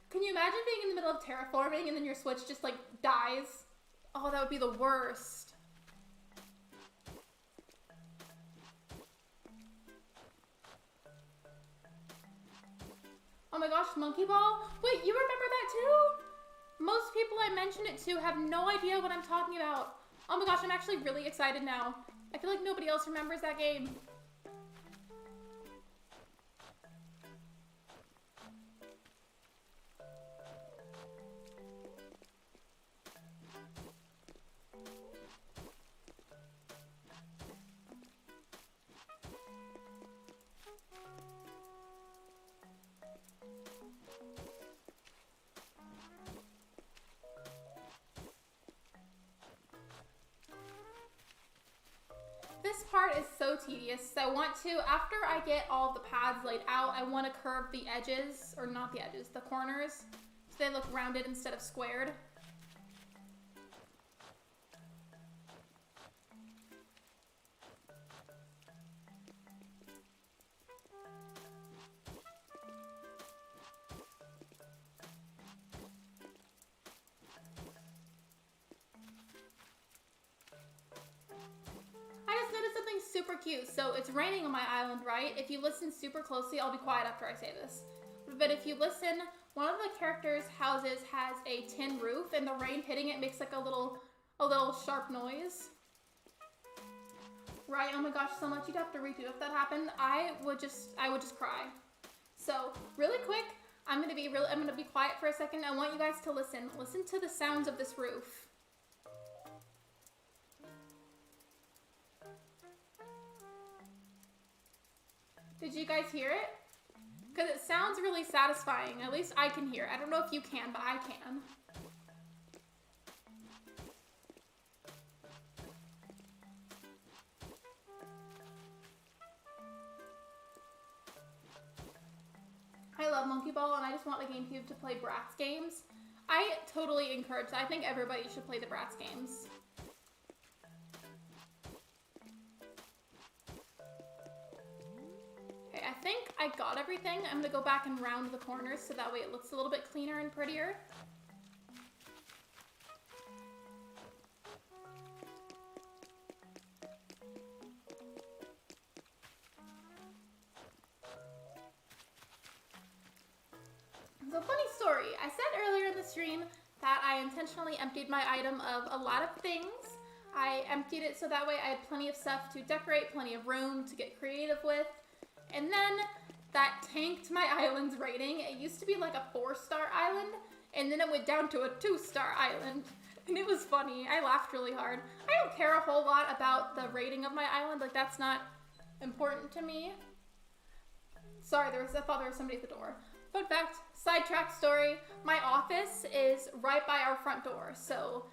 Speaker 1: Can you imagine being in the middle of terraforming and then your Switch just like dies? Oh, that would be the worst. Oh my gosh, Monkey Ball? Wait, you remember that too? Most people I mention it to have no idea what I'm talking about. Oh my gosh, I'm actually really excited now. I feel like nobody else remembers that game. This part is so tedious. I want to, after I get all the paths laid out, I want to curve the edges, or not the edges, the corners, so they look rounded instead of squared. Super cute. So it's raining on my island, right? If you listen super closely, I'll be quiet after I say this. But if you listen, one of the characters' houses has a tin roof, and the rain hitting it makes like a little sharp noise. Right? Oh my gosh, so much. You'd have to redo if that happened. I would just cry. So really quick, I'm gonna be quiet for a second. I want you guys to listen. Listen to the sounds of this roof. Did you guys hear it? Because it sounds really satisfying. At least I can hear it. I don't know if you can, but I can. I love Monkey Ball, and I just want the GameCube to play Bratz games. I totally encourage that. I think everybody should play the Bratz games. I think I got everything. I'm going to go back and round the corners so that way it looks a little bit cleaner and prettier. So funny story. I said earlier in the stream that I intentionally emptied my item of a lot of things. I emptied it so that way I had plenty of stuff to decorate, plenty of room to get creative with. And then that tanked my island's rating. It used to be like a 4-star island, and then it went down to a 2-star island. And it was funny. I laughed really hard. I don't care a whole lot about the rating of my island. Like, that's not important to me. Sorry, I thought there was somebody at the door. Fun fact, sidetrack story, my office is right by our front door. So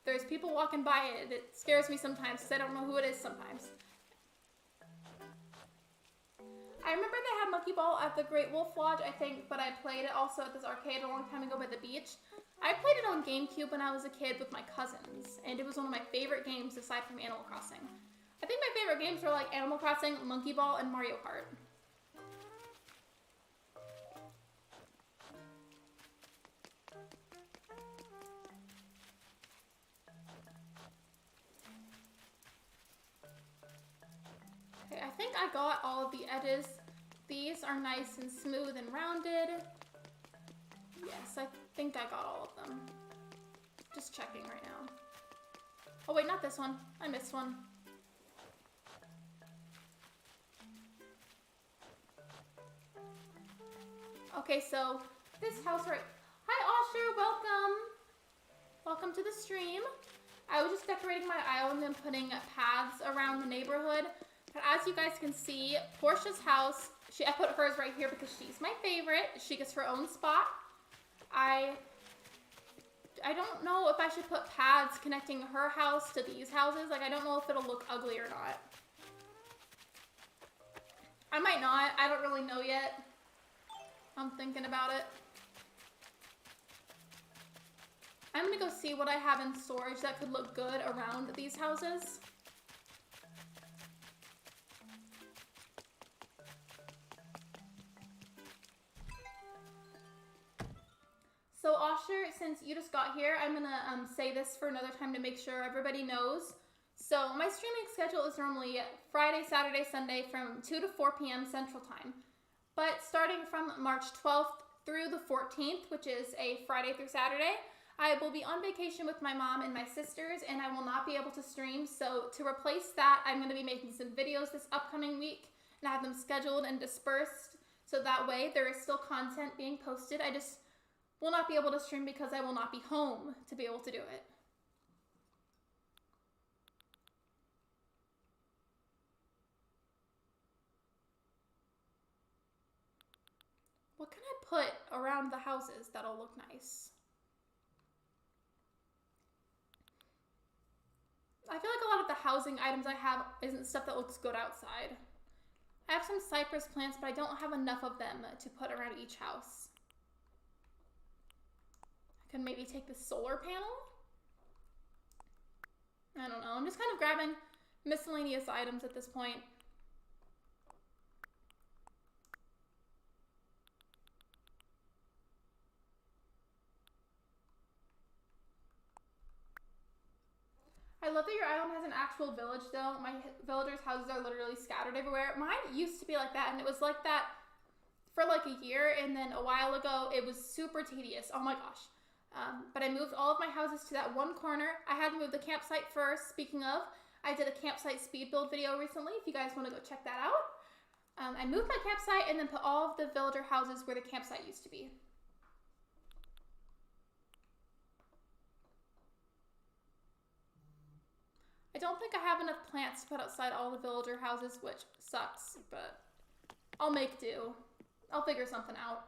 Speaker 1: there's people walking by it. It scares me sometimes because I don't know who it is sometimes. I remember they had Monkey Ball at the Great Wolf Lodge, I think, but I played it also at this arcade a long time ago by the beach. I played it on GameCube when I was a kid with my cousins, and it was one of my favorite games aside from Animal Crossing. I think my favorite games were like Animal Crossing, Monkey Ball, and Mario Kart. Okay, I think I got all of the edges. These are nice and smooth and rounded. Yes, I think I got all of them. Just checking right now. Oh wait, not this one. I missed one. Okay, so this house right... Hi, Osher, welcome! Welcome to the stream. I was just decorating my island and putting paths around the neighborhood. But as you guys can see, Portia's house, I put hers right here because she's my favorite. She gets her own spot. I don't know if I should put paths connecting her house to these houses. Like, I don't know if it'll look ugly or not. I might not. I don't really know yet. I'm thinking about it. I'm gonna go see what I have in storage that could look good around these houses. So Osher, since you just got here, I'm gonna say this for another time to make sure everybody knows. So my streaming schedule is normally Friday, Saturday, Sunday from 2 to 4 p.m. Central Time. But starting from March 12th through the 14th, which is a Friday through Saturday, I will be on vacation with my mom and my sisters, and I will not be able to stream. So to replace that, I'm going to be making some videos this upcoming week and have them scheduled and dispersed. So that way there is still content being posted. I just will not be able to stream because I will not be home to be able to do it. What can I put around the houses that'll look nice? I feel like a lot of the housing items I have isn't stuff that looks good outside. I have some cypress plants, but I don't have enough of them to put around each house. I can maybe take the solar panel? I don't know. I'm just kind of grabbing miscellaneous items at this point. I love that your island has an actual village though. My villagers' houses are literally scattered everywhere. Mine used to be like that, and it was like that for like a year, and then a while ago it was super tedious. Oh my gosh. But I moved all of my houses to that one corner. I had to move the campsite first. Speaking of, I did a campsite speed build video recently if you guys want to go check that out. I moved my campsite and then put all of the villager houses where the campsite used to be. I don't think I have enough plants to put outside all the villager houses, which sucks, but I'll make do. I'll figure something out.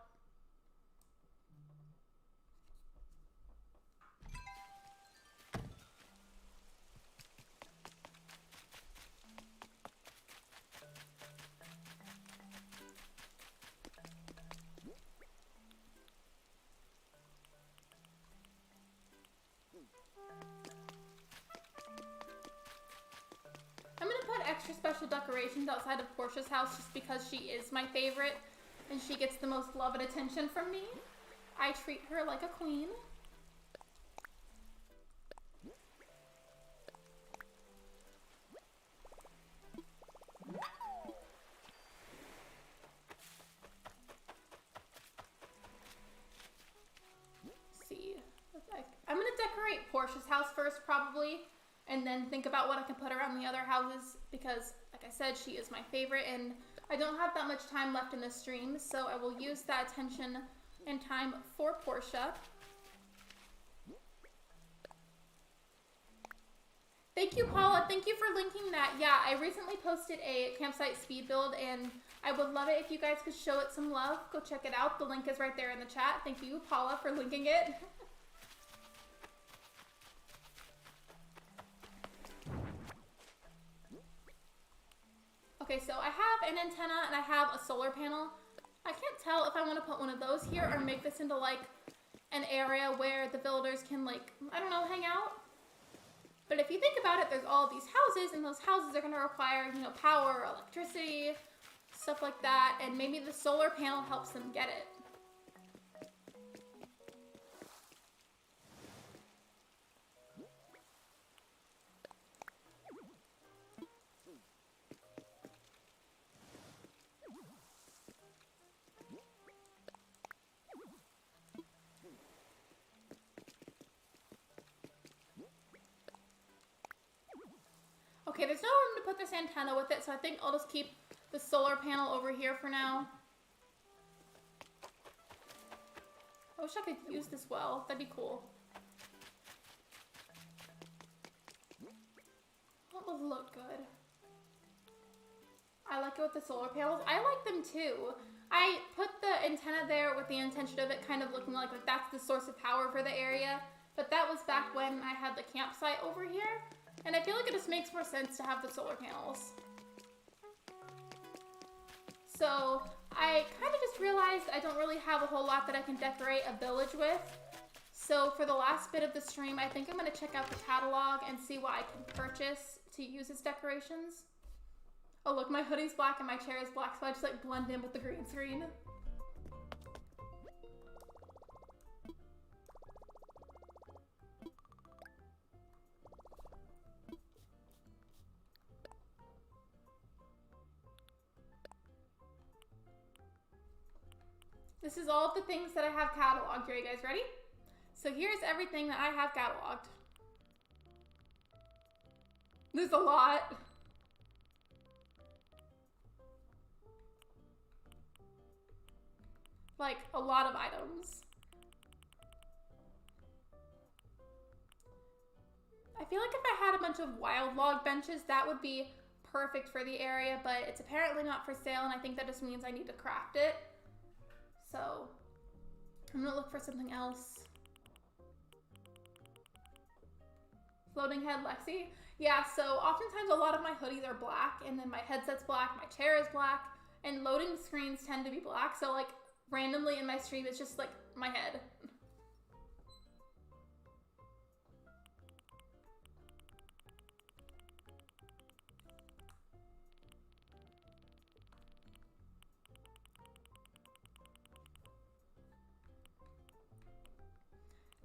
Speaker 1: Extra special decorations outside of Portia's house just because she is my favorite and she gets the most love and attention from me. I treat her like a queen. Let's see. I'm gonna decorate Portia's house first probably, and then think about what I can put around the other houses because, like I said, she is my favorite and I don't have that much time left in the stream, so I will use that attention and time for Portia. Thank you, Paula. Thank you for linking that. Yeah, I recently posted a campsite speed build and I would love it if you guys could show it some love. Go check it out. The link is right there in the chat. Thank you, Paula, for linking it. Okay, so I have an antenna and I have a solar panel. I can't tell if I want to put one of those here or make this into like an area where the villagers can like, I don't know, hang out. But if you think about it, there's all these houses and those houses are going to require, you know, power, electricity, stuff like that. And maybe the solar panel helps them get it. Okay, there's no room to put this antenna with it, so I think I'll just keep the solar panel over here for now. I wish I could use this well. That'd be cool. That would look good. I like it with the solar panels. I like them too. I put the antenna there with the intention of it kind of looking like that's the source of power for the area. But that was back when I had the campsite over here. And I feel like it just makes more sense to have the solar panels. So I kind of just realized I don't really have a whole lot that I can decorate a village with. So for the last bit of the stream, I think I'm going to check out the catalog and see what I can purchase to use as decorations. Oh look, my hoodie's black and my chair is black, so I just like blend in with the green screen. This is all of the things that I have cataloged. Are you guys ready? So here's everything that I have cataloged. There's a lot. Like, a lot of items. I feel like if I had a bunch of wild log benches, that would be perfect for the area, but it's apparently not for sale, and I think that just means I need to craft it. So, I'm gonna look for something else. Floating head Lexi. Yeah, so oftentimes a lot of my hoodies are black, and then my headset's black, my chair is black, and loading screens tend to be black, so like randomly in my stream it's just like my head.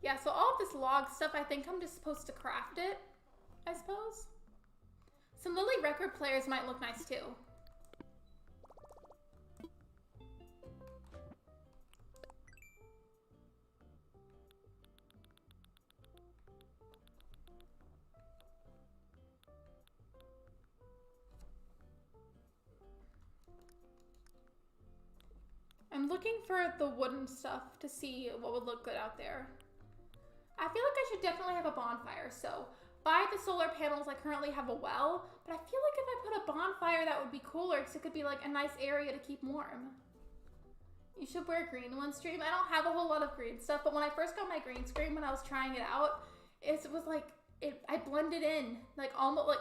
Speaker 1: Yeah, so all of this log stuff, I think I'm just supposed to craft it, I suppose. Some Lily record players might look nice too. I'm looking for the wooden stuff to see what would look good out there. I feel like I should definitely have a bonfire, so by the solar panels I currently have a well, but I feel like if I put a bonfire that would be cooler because it could be like a nice area to keep warm. You should wear green one stream. I don't have a whole lot of green stuff, but when I first got my green screen when I was trying it out, it was like, I blended in, like almost like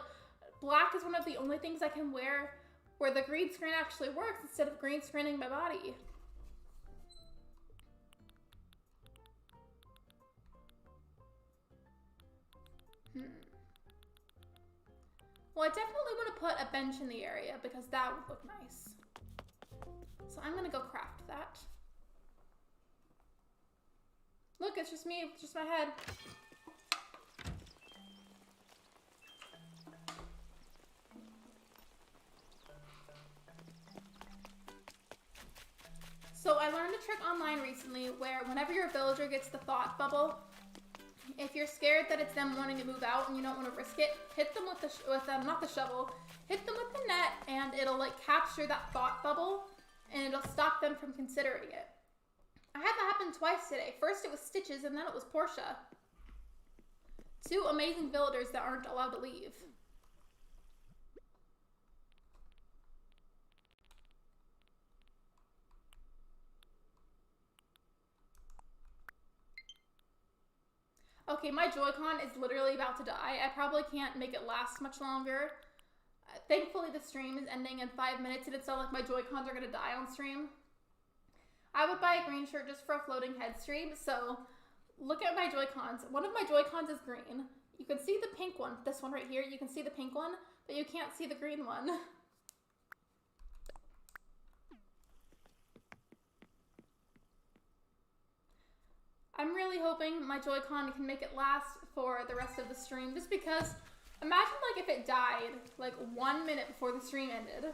Speaker 1: black is one of the only things I can wear where the green screen actually works instead of green screening my body. Well, I definitely want to put a bench in the area because that would look nice. So I'm going to go craft that. Look, it's just me, it's just my head. So I learned a trick online recently where whenever your villager gets the thought bubble, if you're scared that it's them wanting to move out and you don't want to risk it, hit them with not the shovel, hit them with the net, and it'll like capture that thought bubble, and it'll stop them from considering it. I had that happen twice today. First it was Stitches, and then it was Portia. Two amazing villagers that aren't allowed to leave. Okay, my Joy-Con is literally about to die. I probably can't make it last much longer. Thankfully, the stream is ending in 5 minutes, and it's not like my Joy-Cons are going to die on stream. I would buy a green shirt just for a floating head stream, so look at my Joy-Cons. One of my Joy-Cons is green. You can see the pink one, this one right here. You can see the pink one, but you can't see the green one. I'm really hoping my Joy-Con can make it last for the rest of the stream, just because imagine like if it died like 1 minute before the stream ended.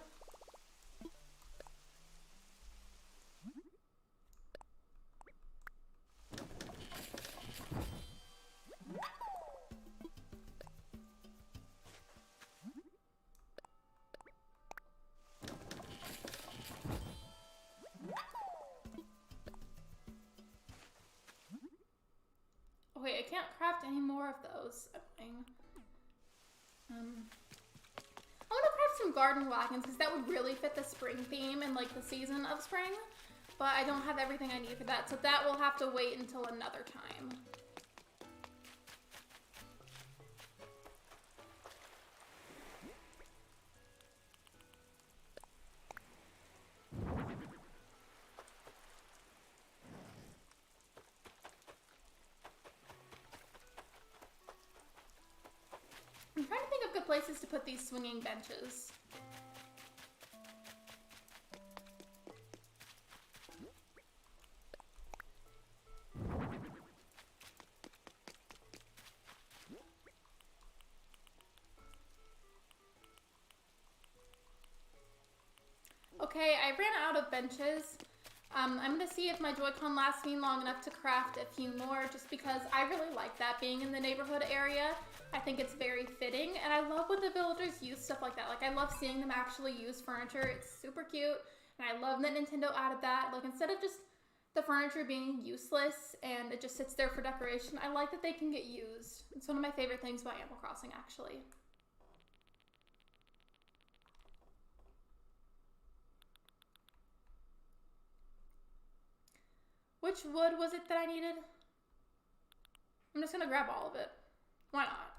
Speaker 1: Oh wait, I can't craft any more of those. I want to craft some garden wagons because that would really fit the spring theme and like the season of spring. But I don't have everything I need for that, so that will have to wait until another time. places to put these swinging benches. Okay, I ran out of benches. I'm gonna see if my Joy-Con lasts me long enough to craft a few more, just because I really like that being in the neighborhood area. I think it's very fitting, and I love when the villagers use stuff like that. Like, I love seeing them actually use furniture. It's super cute, and I love that Nintendo added that. Like, instead of just the furniture being useless and it just sits there for decoration, I like that they can get used. It's one of my favorite things about Animal Crossing, actually. Which wood was it that I needed? I'm just gonna grab all of it. Why not?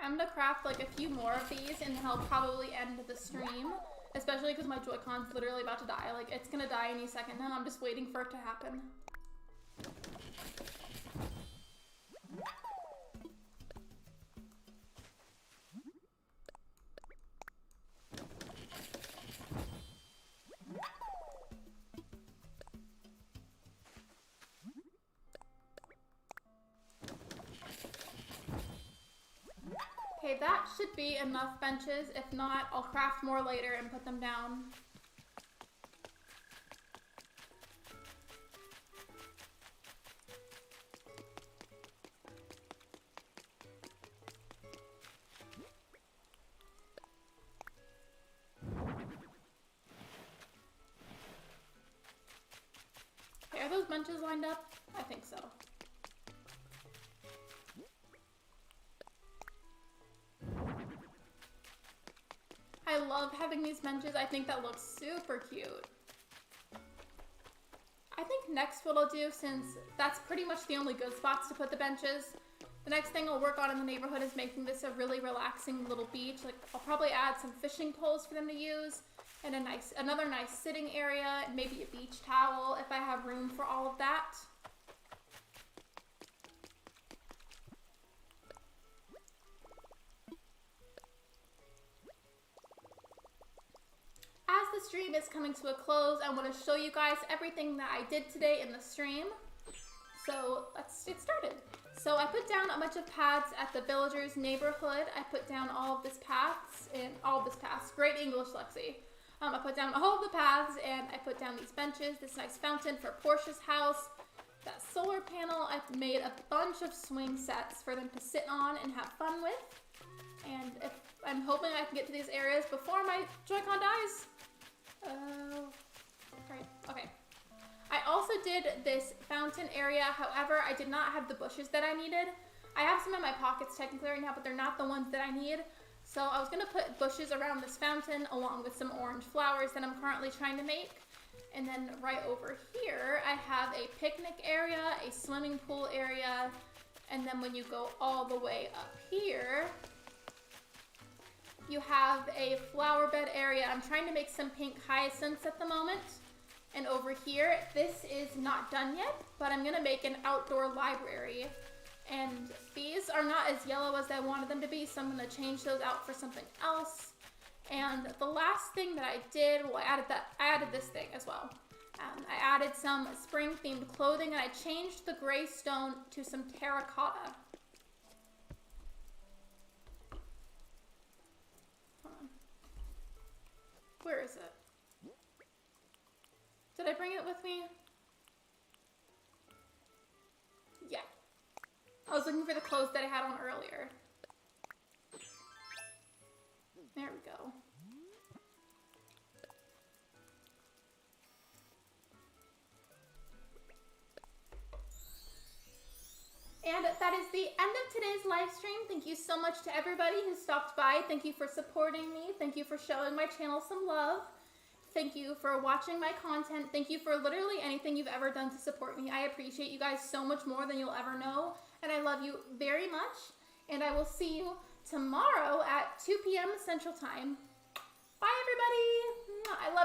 Speaker 1: I'm gonna craft like a few more of these and then I'll probably end the stream, especially because my Joy-Con's literally about to die. Like, it's gonna die any second now. I'm just waiting for it to happen. Okay, that should be enough benches. If not, I'll craft more later and put them down. Okay, are those benches lined up? I think so. I love having these benches. I think that looks super cute. I think next what I'll do, since that's pretty much the only good spots to put the benches, the next thing I'll work on in the neighborhood is making this a really relaxing little beach. Like, I'll probably add some fishing poles for them to use, and another nice sitting area, and maybe a beach towel if I have room for all of that. As the stream is coming to a close, I want to show you guys everything that I did today in the stream. So let's get started. So I put down a bunch of paths at the villagers' neighborhood. I put down all of this paths and all of this paths. Great English, Lexi. I put down all of the paths and I put down these benches, this nice fountain for Portia's house, that solar panel. I've made a bunch of swing sets for them to sit on and have fun with. And I'm hoping I can get to these areas before my Joy-Con dies. Right. Okay. I also did this fountain area. However, I did not have the bushes that I needed. I have some in my pockets technically right now, but they're not the ones that I need. So I was going to put bushes around this fountain along with some orange flowers that I'm currently trying to make. And then right over here, I have a picnic area, a swimming pool area, and then when you go all the way up here, you have a flower bed area. I'm trying to make some pink hyacinths at the moment. And over here, this is not done yet, but I'm gonna make an outdoor library. And these are not as yellow as I wanted them to be, so I'm gonna change those out for something else. And the last thing that I did, well, I added this thing as well. I added some spring-themed clothing, and I changed the gray stone to some terracotta. Where is it? Did I bring it with me? Yeah. I was looking for the clothes that I had on earlier. There we go. And that is the end of today's live stream. Thank you so much to everybody who stopped by. Thank you for supporting me. Thank you for showing my channel some love. Thank you for watching my content. Thank you for literally anything you've ever done to support me. I appreciate you guys so much more than you'll ever know. And I love you very much. And I will see you tomorrow at 2 p.m. Central Time. Bye, everybody. I love you.